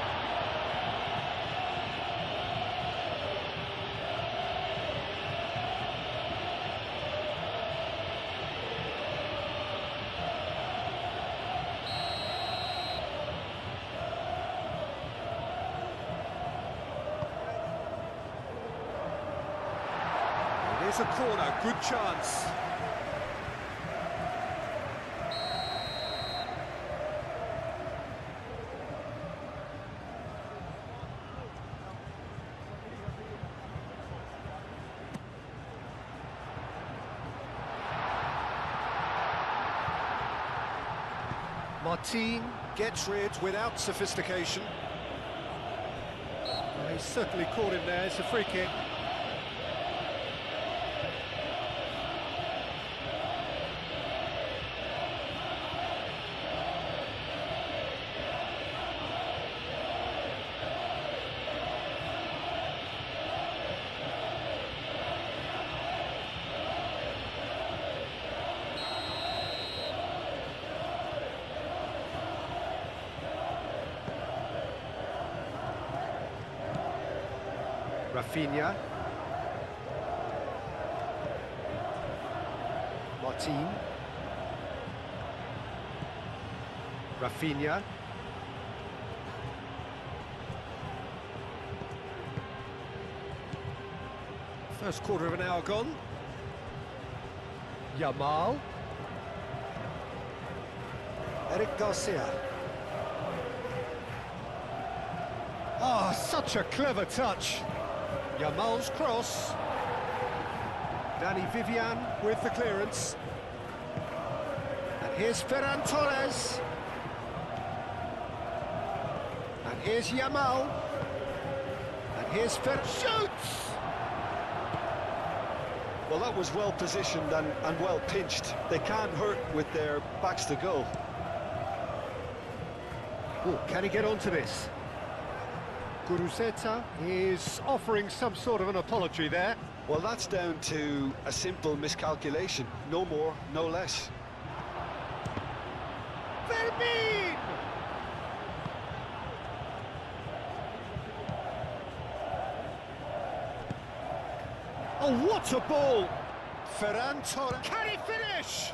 It is a corner, good chance. Martin gets rid without sophistication. Well, he's certainly caught him there. It's a free kick. Rafinha. Martin. Rafinha. First quarter of an hour gone. Yamal. Eric Garcia. Ah, such a clever touch. Yamal's cross. Dani Vivian with the clearance. And here's Ferran Torres. And here's Yamal. And here's shoots! Well, that was well positioned and well pinched. They can't hurt with their backs to goal. Oh, can he get onto this? Guruceta is offering some sort of an apology there. Well, that's down to a simple miscalculation. No more, no less. Fermin! Oh, what a ball! Ferran Torres. Can he finish?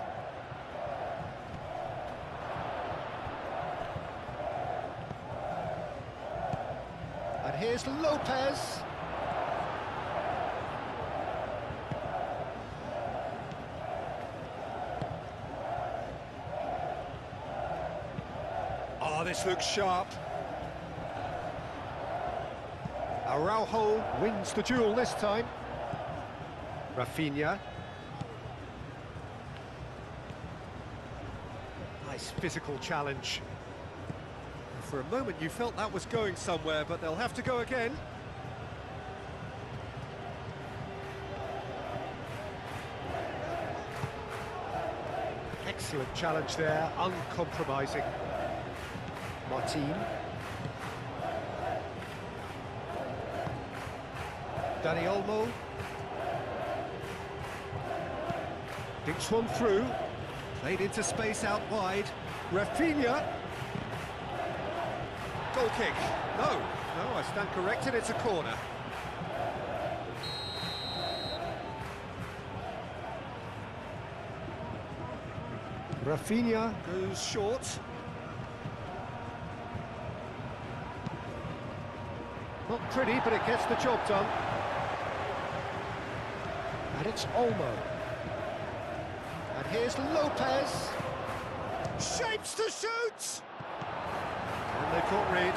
And here's Lopez. Oh, this looks sharp. Araujo wins the duel this time. Rafinha. Nice physical challenge. For a moment you felt that was going somewhere, but they'll have to go again. Excellent challenge there, uncompromising. Martin. Dani Olmo. Dinks one through. Played into space out wide. Rafinha. Goal kick. No, I stand corrected, it's a corner. Rafinha Goes short. not pretty, but it gets the job done. And it's Olmo. And here's Lopez. Shapes to shoot! And they caught Reed.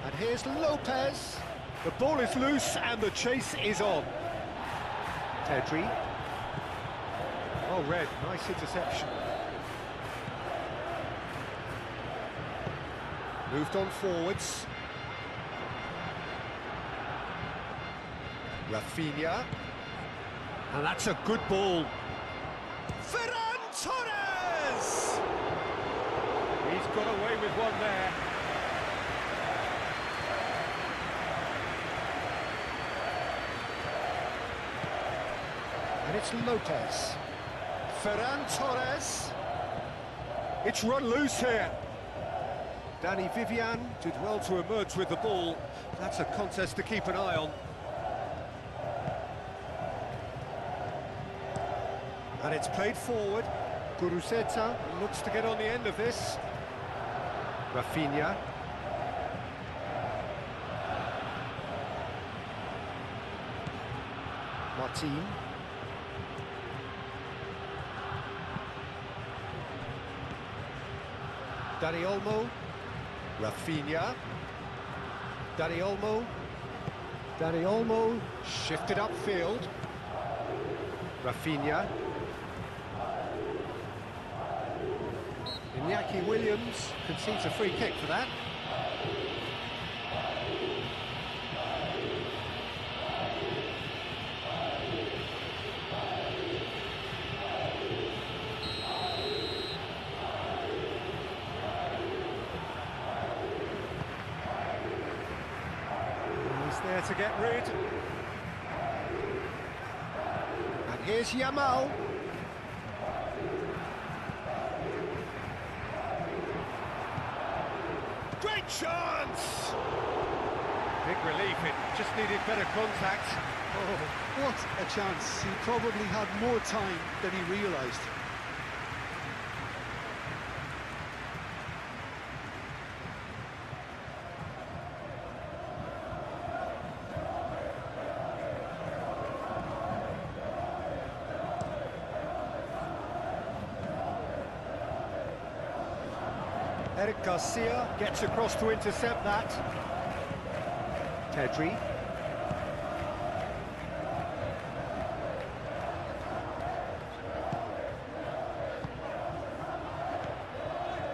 And here's Lopez. The ball is loose and the chase is on. Pedri. Oh, red, nice interception. Moved on forwards. Rafinha. And that's a good ball. Ferran Torres! He's got away with one there. And it's Lopez. Ferran Torres. It's run loose here. Dani Vivian. Did well to emerge with the ball. That's a contest to keep an eye on. And it's played forward. Guruceta. Looks to get on the end of this. Rafinha. Martin. Dani Olmo. Rafinha. Dani Olmo. Dani Olmo shifted upfield. Rafinha. Iñaki Williams concedes a free kick for that. He's there to get rid. And here's Yamal. Great chance! Big relief, it just needed better contact. Oh, what a chance. He probably had more time than he realised. Eric Garcia gets across to intercept that. Pedri.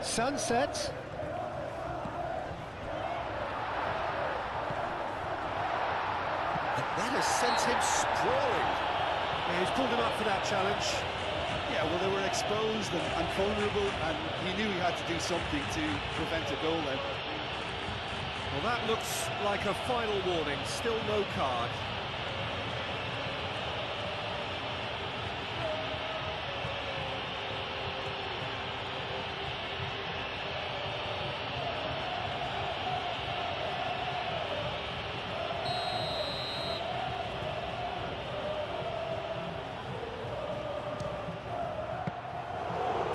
Sunset. That has sent him sprawling. Yeah, he's pulled him up for that challenge. Yeah, well, they were exposed and vulnerable, and he knew he had to do something to prevent a goal then. Well, that looks like a final warning, still no card.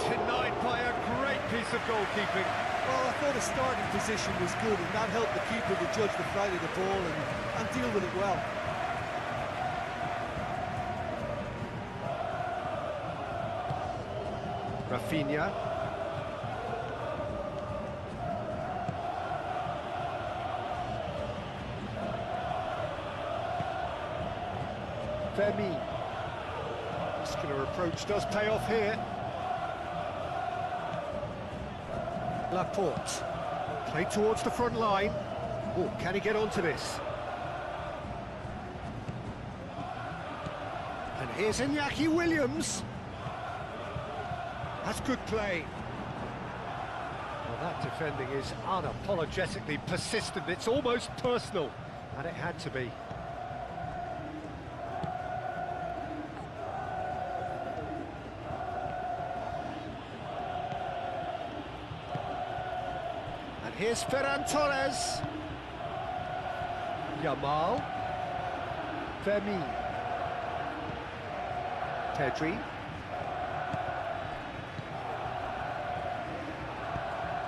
Denied by a great piece of goalkeeping. Well, I thought his starting position was good, and that helped the keeper to judge the flight of the ball and deal with it well. Rafinha. Femi. Muscular approach does pay off here. Laporte. Played towards the front line. Oh, can he get onto this? And here's Iñaki Williams. That's good play. Well, that defending is unapologetically persistent. It's almost personal, and it had to be. And here's Ferran Torres. Yamal. Femi. Pedri.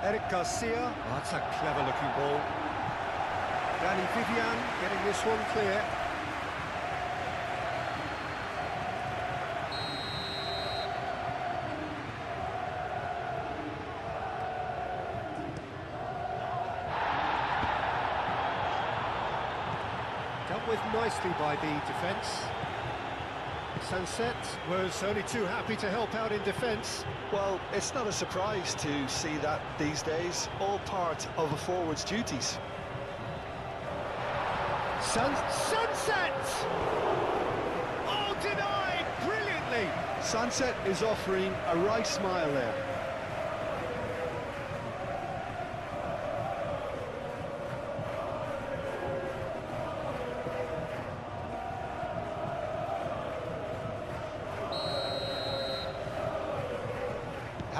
Eric Garcia. Oh, that's a clever-looking ball. Danny Vivian getting this one clear. Dealt with nicely by the defence. Sunset was only too happy to help out in defence. Well, it's not a surprise to see that these days, all part of a forward's duties. Sunset! Oh, denied brilliantly! Sunset is offering a right smile there.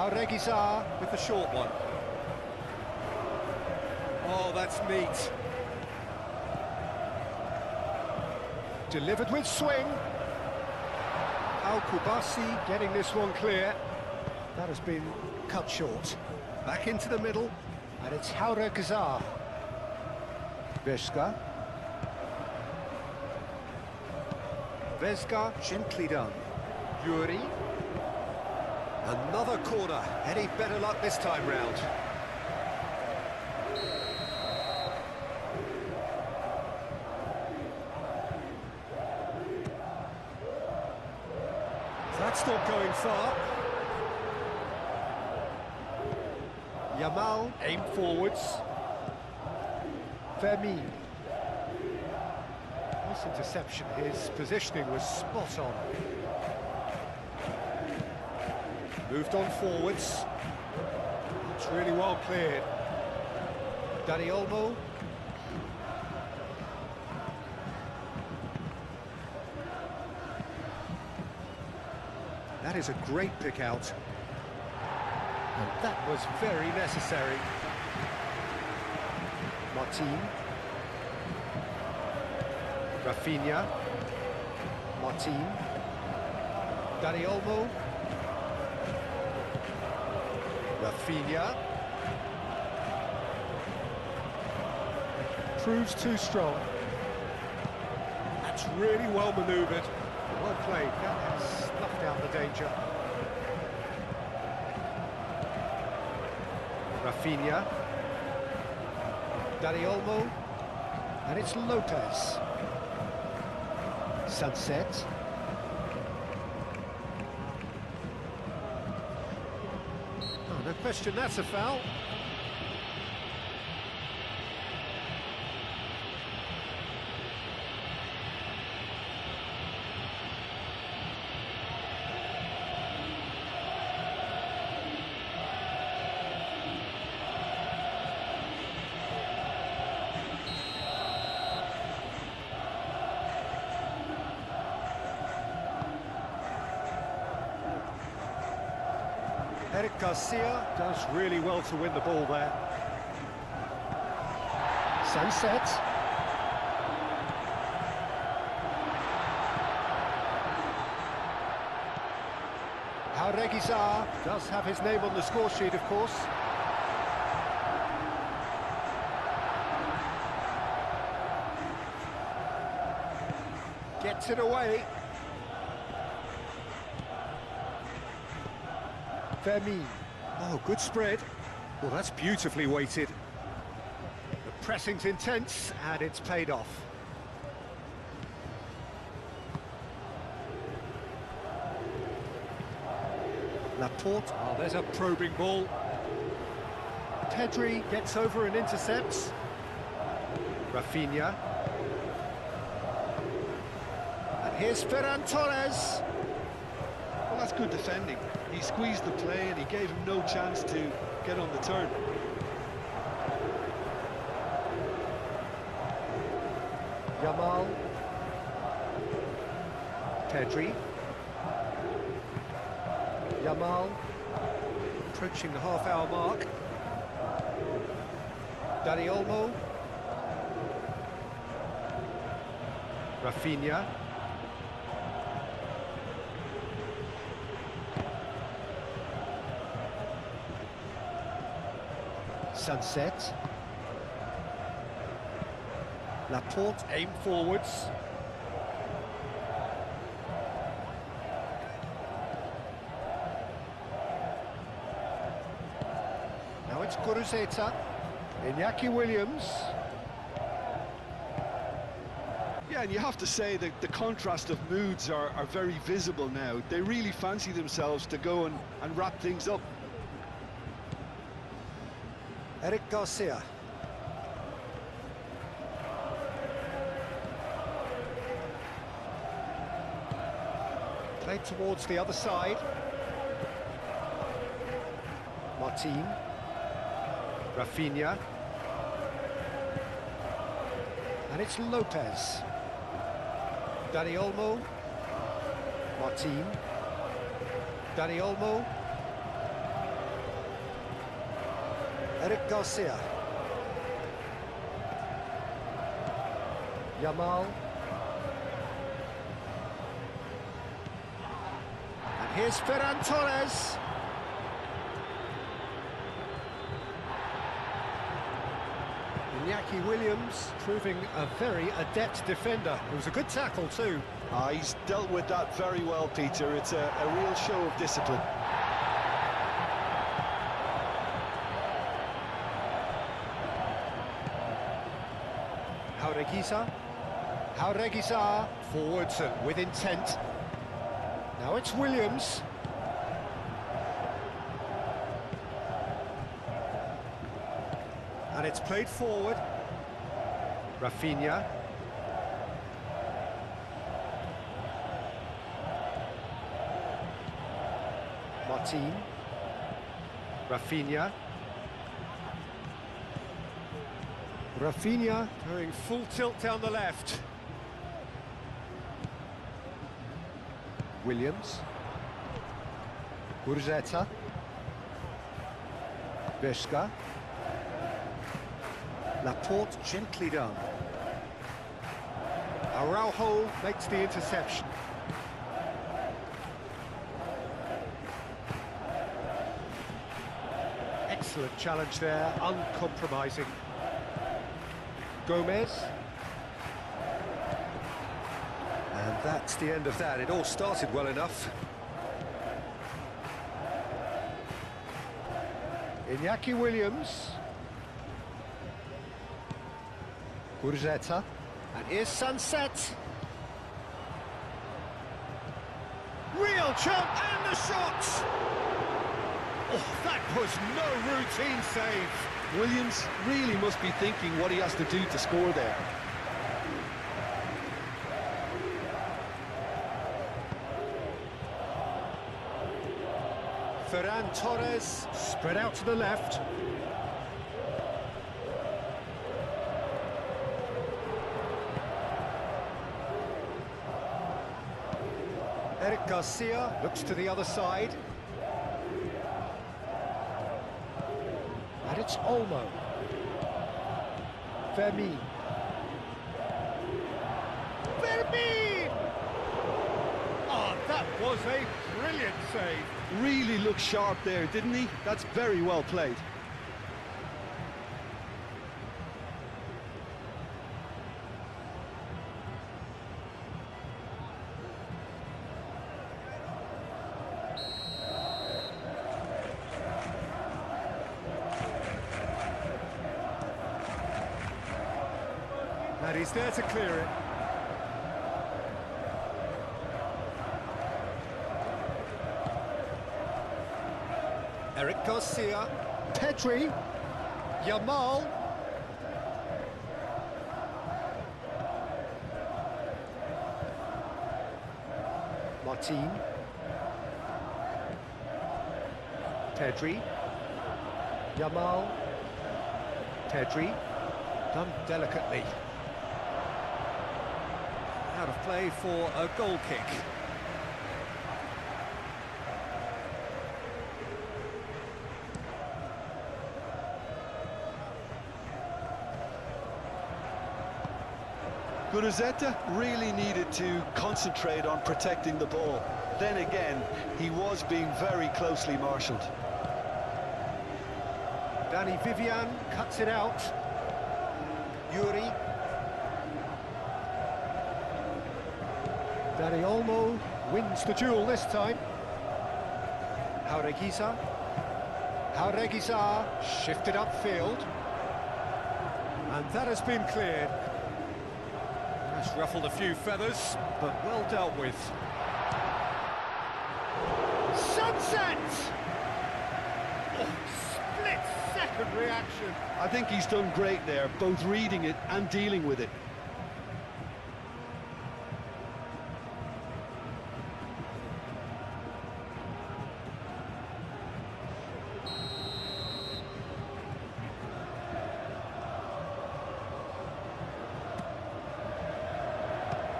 Reguizar with the short one. Oh, that's neat. Delivered with swing. Al-Kubasi getting this one clear. That has been cut short. Back into the middle, and it's Reguizar. Vesga. Vesga, gently done. Yuri. Another corner. Any better luck this time round? That's not going far. Yamal, aim forwards. Fermin. Nice interception, his positioning was spot on. Moved on forwards. It's really well cleared. Dani Olmo. That is a great pick out. And that was very necessary. Martin. Rafinha. Martin. Dani Olmo. Rafinha. Proves too strong. That's really well manoeuvred. Well played. That has snuffed out the danger. Rafinha. Dani Olmo. And it's Lopez. Sunset. Oh, no question, that's a foul. Eric Garcia does really well to win the ball there. Sunset. Jauregui does have his name on the score sheet, of course. Gets it away. Fermin. Oh, good spread. Well, that's beautifully weighted. The pressing's intense, and it's paid off. Laporte. Oh, there's a probing ball. Pedri gets over and intercepts. Rafinha. And here's Ferran Torres. Well, that's good defending. He squeezed the play and he gave him no chance to get on the turn. Yamal. Pedri. Yamal. Approaching the half-hour mark. Dani Olmo. Rafinha. Sunset. Laporte, aim forwards. Now it's Guruzeta. Iñaki Williams. Yeah, and you have to say that the contrast of moods are very visible now. They really fancy themselves to go and wrap things up. Eric Garcia. Played towards the other side. Martin. Rafinha. And it's Lopez. Dani Olmo. Martin. Dani Olmo. Eric Garcia. Yamal. And here's Ferran Torres. Iñaki Williams proving a very adept defender. It was a good tackle too. He's dealt with that very well, Peter. It's a real show of discipline. Jauregui. Jauregui forwards and with intent. Now it's Williams. And it's played forward. Rafinha. Martin. Rafinha. Rafinha going full tilt down the left. Williams. Gurzetta. Vesca. Laporte gently done. Araujo makes the interception. Excellent challenge there, uncompromising. Gomez. And that's the end of that. It all started well enough. Iñaki Williams. Gurzetta. And here's Sunset. Real chance, and the shot! Oh, that was no routine save. Williams really must be thinking what he has to do to score there. Ferran Torres spread out to the left. Eric Garcia looks to the other side. And it's Olmo. Fermin. Fermin! Oh, that was a brilliant save. Really looked sharp there, didn't he? That's very well played. And he's there to clear it. Eric Garcia, Pedri, Yamal. Martin. Pedri. Yamal. Pedri. Done delicately. Out of play for a goal kick. Gurzetta really needed to concentrate on protecting the ball. Then again, he was being very closely marshalled. Danny Vivian cuts it out. Yuri. Dani Olmo wins the duel this time. Jaureguiza. Jaureguiza shifted upfield. And that has been cleared. That's ruffled a few feathers, but well dealt with. Sunset! Oh, split-second reaction. I think he's done great there, both reading it and dealing with it.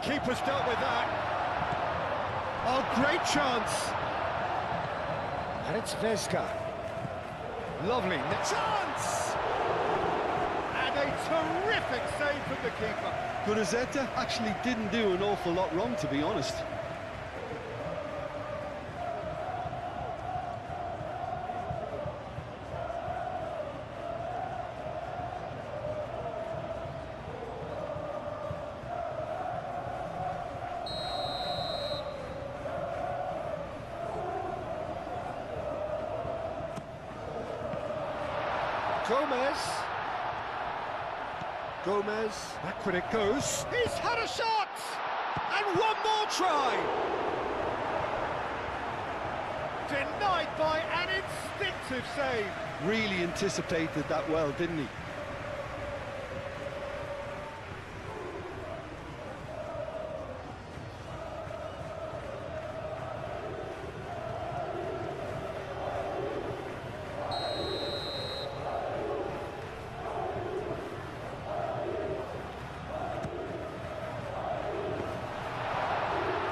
Keeper's dealt with that. Oh, great chance. And it's Vesca. Lovely chance! And a terrific save from the keeper. Gurzetta actually didn't do an awful lot wrong, to be honest. Gomez, back when it goes. He's had a shot! And one more try! Denied by an instinctive save. Really anticipated that well, didn't he?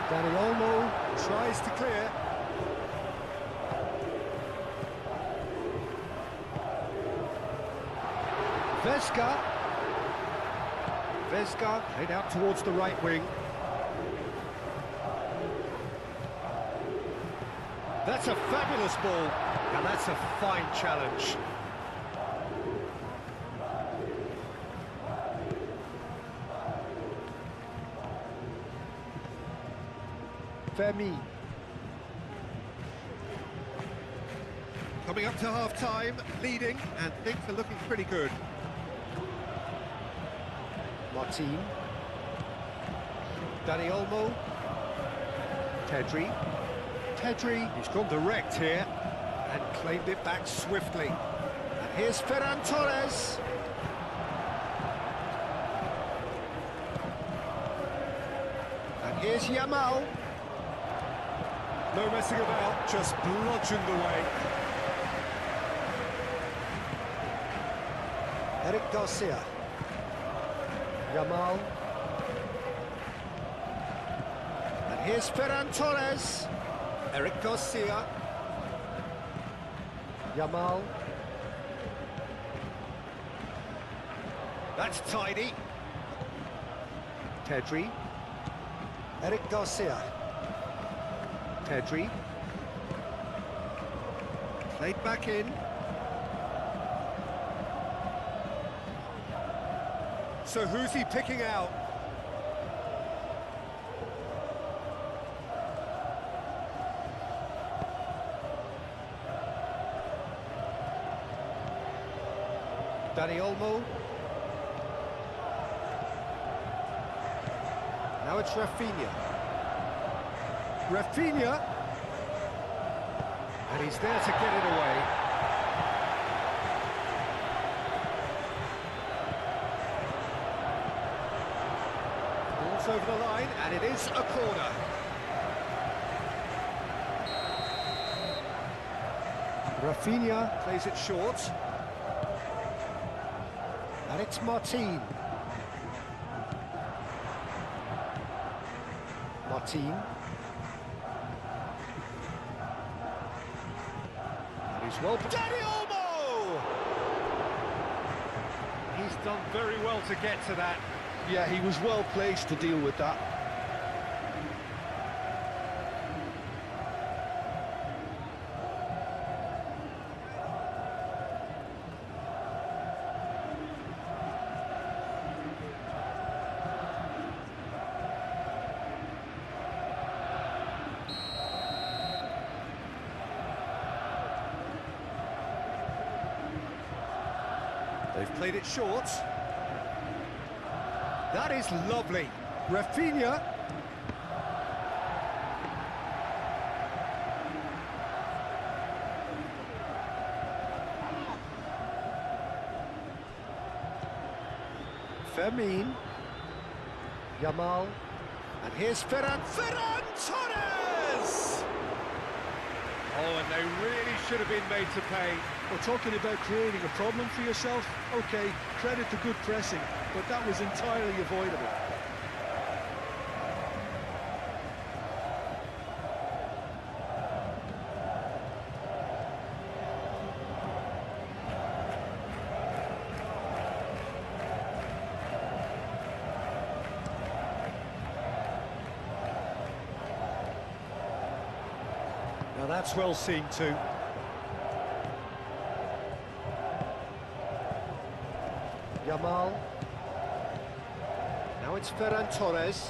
Dani Olmo tries to clear. Vesga played out towards the right wing. That's a fabulous ball, and that's a fine challenge. Fermi. Coming up to half-time, leading, and things are looking pretty good. Martin. Dani Olmo. Pedri. He's gone direct here and claimed it back swiftly. And here's Ferran Torres. And here's Yamal. No messing about, just bludgeoned away. Eric Garcia. Yamal. And here's Ferran Torres. Eric Garcia. Yamal. That's tidy. Pedri. Eric Garcia. Pedri. Played back in. So who's he picking out? Dani Olmo. Now it's Rafinha. And he's there to get it away. Ball's over the line, and it is a corner. Rafinha plays it short. And it's Martin. And he's well... Dani Olmo! He's done very well to get to that. Yeah, he was well placed to deal with that. They've played it short. That is lovely. Rafinha. Fermin. Yamal. And here's Ferran Torres! Oh, and they really should have been made to pay. We're talking about creating a problem for yourself. Okay, credit to good pressing, but that was entirely avoidable. Now that's well seen too. Yamal. Now it's Ferran Torres.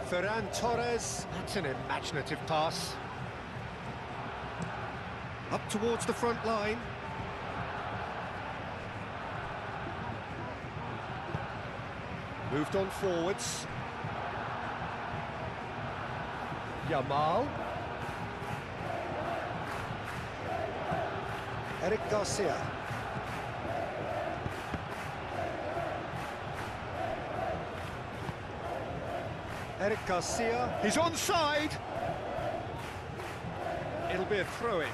That's an imaginative pass. Up towards the front line. Moved on forwards. Eric Garcia. Eric Garcia, he's onside! It'll be a throw-in.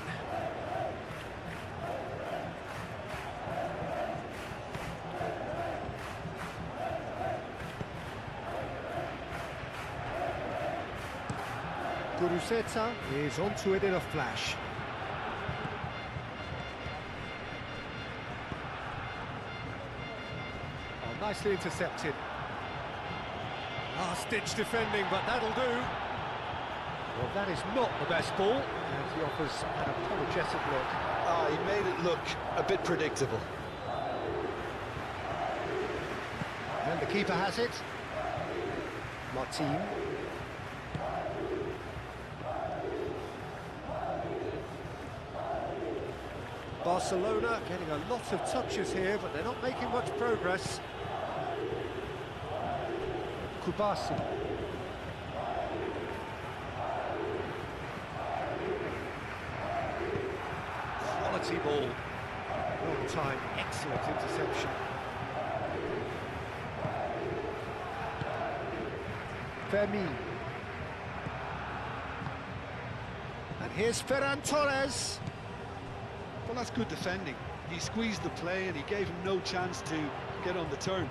Guruceta is onto it in a flash. Oh, nicely intercepted. Last-ditch defending, but that'll do. Well, that is not the best ball, and he offers an apologetic look. He made it look a bit predictable. And the keeper has it. Martin. Barcelona getting a lot of touches here, but they're not making much progress. Kubasi. Quality ball. Long time, excellent interception. Fermi. And here's Ferran Torres. Well, that's good defending. He squeezed the play and he gave him no chance to get on the turn.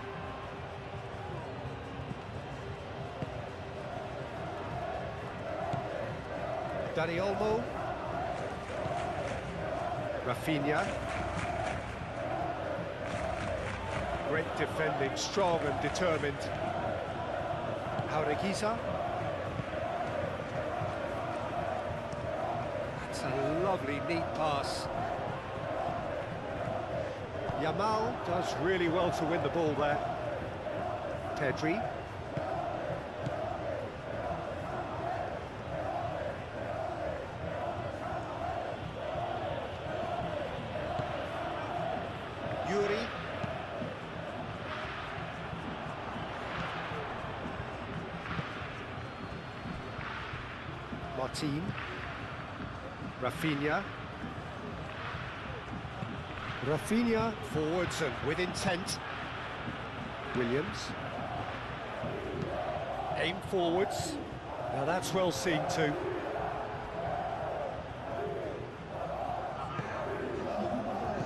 Dani Olmo. Rafinha. Great defending, strong and determined. Jaureguisa. That's a lovely, neat pass. Yamal does really well to win the ball there. Pedri. Yuri. Martin. Rafinha. Rafinha forwards and with intent. Williams. Aim forwards. Now that's well seen too.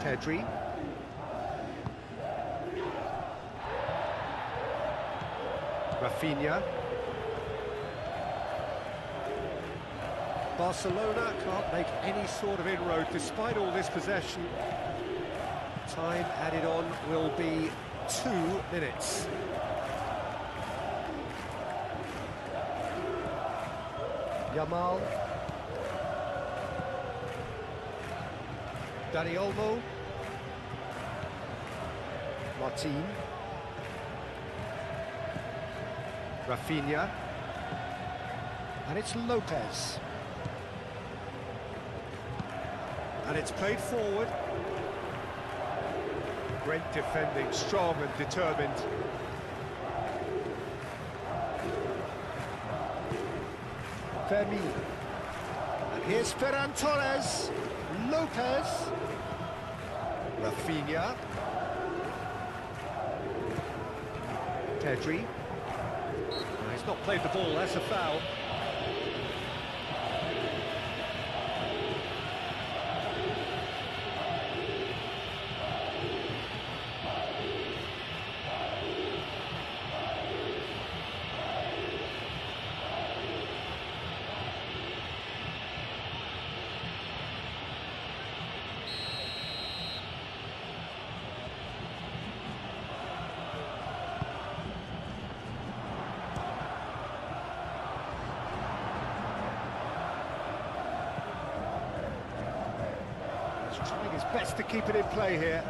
Pedri. Rafinha. Barcelona can't make any sort of inroad despite all this possession. Time added on will be 2 minutes. Yamal. Dani Olmo. Martin. Rafinha. And it's Lopez. And it's played forward. Great defending, strong and determined. Fermi. And here's Ferran Torres. Lopez. Rafinha. Pedri. He's not played the ball, that's a foul. Trying his best to keep it in play here.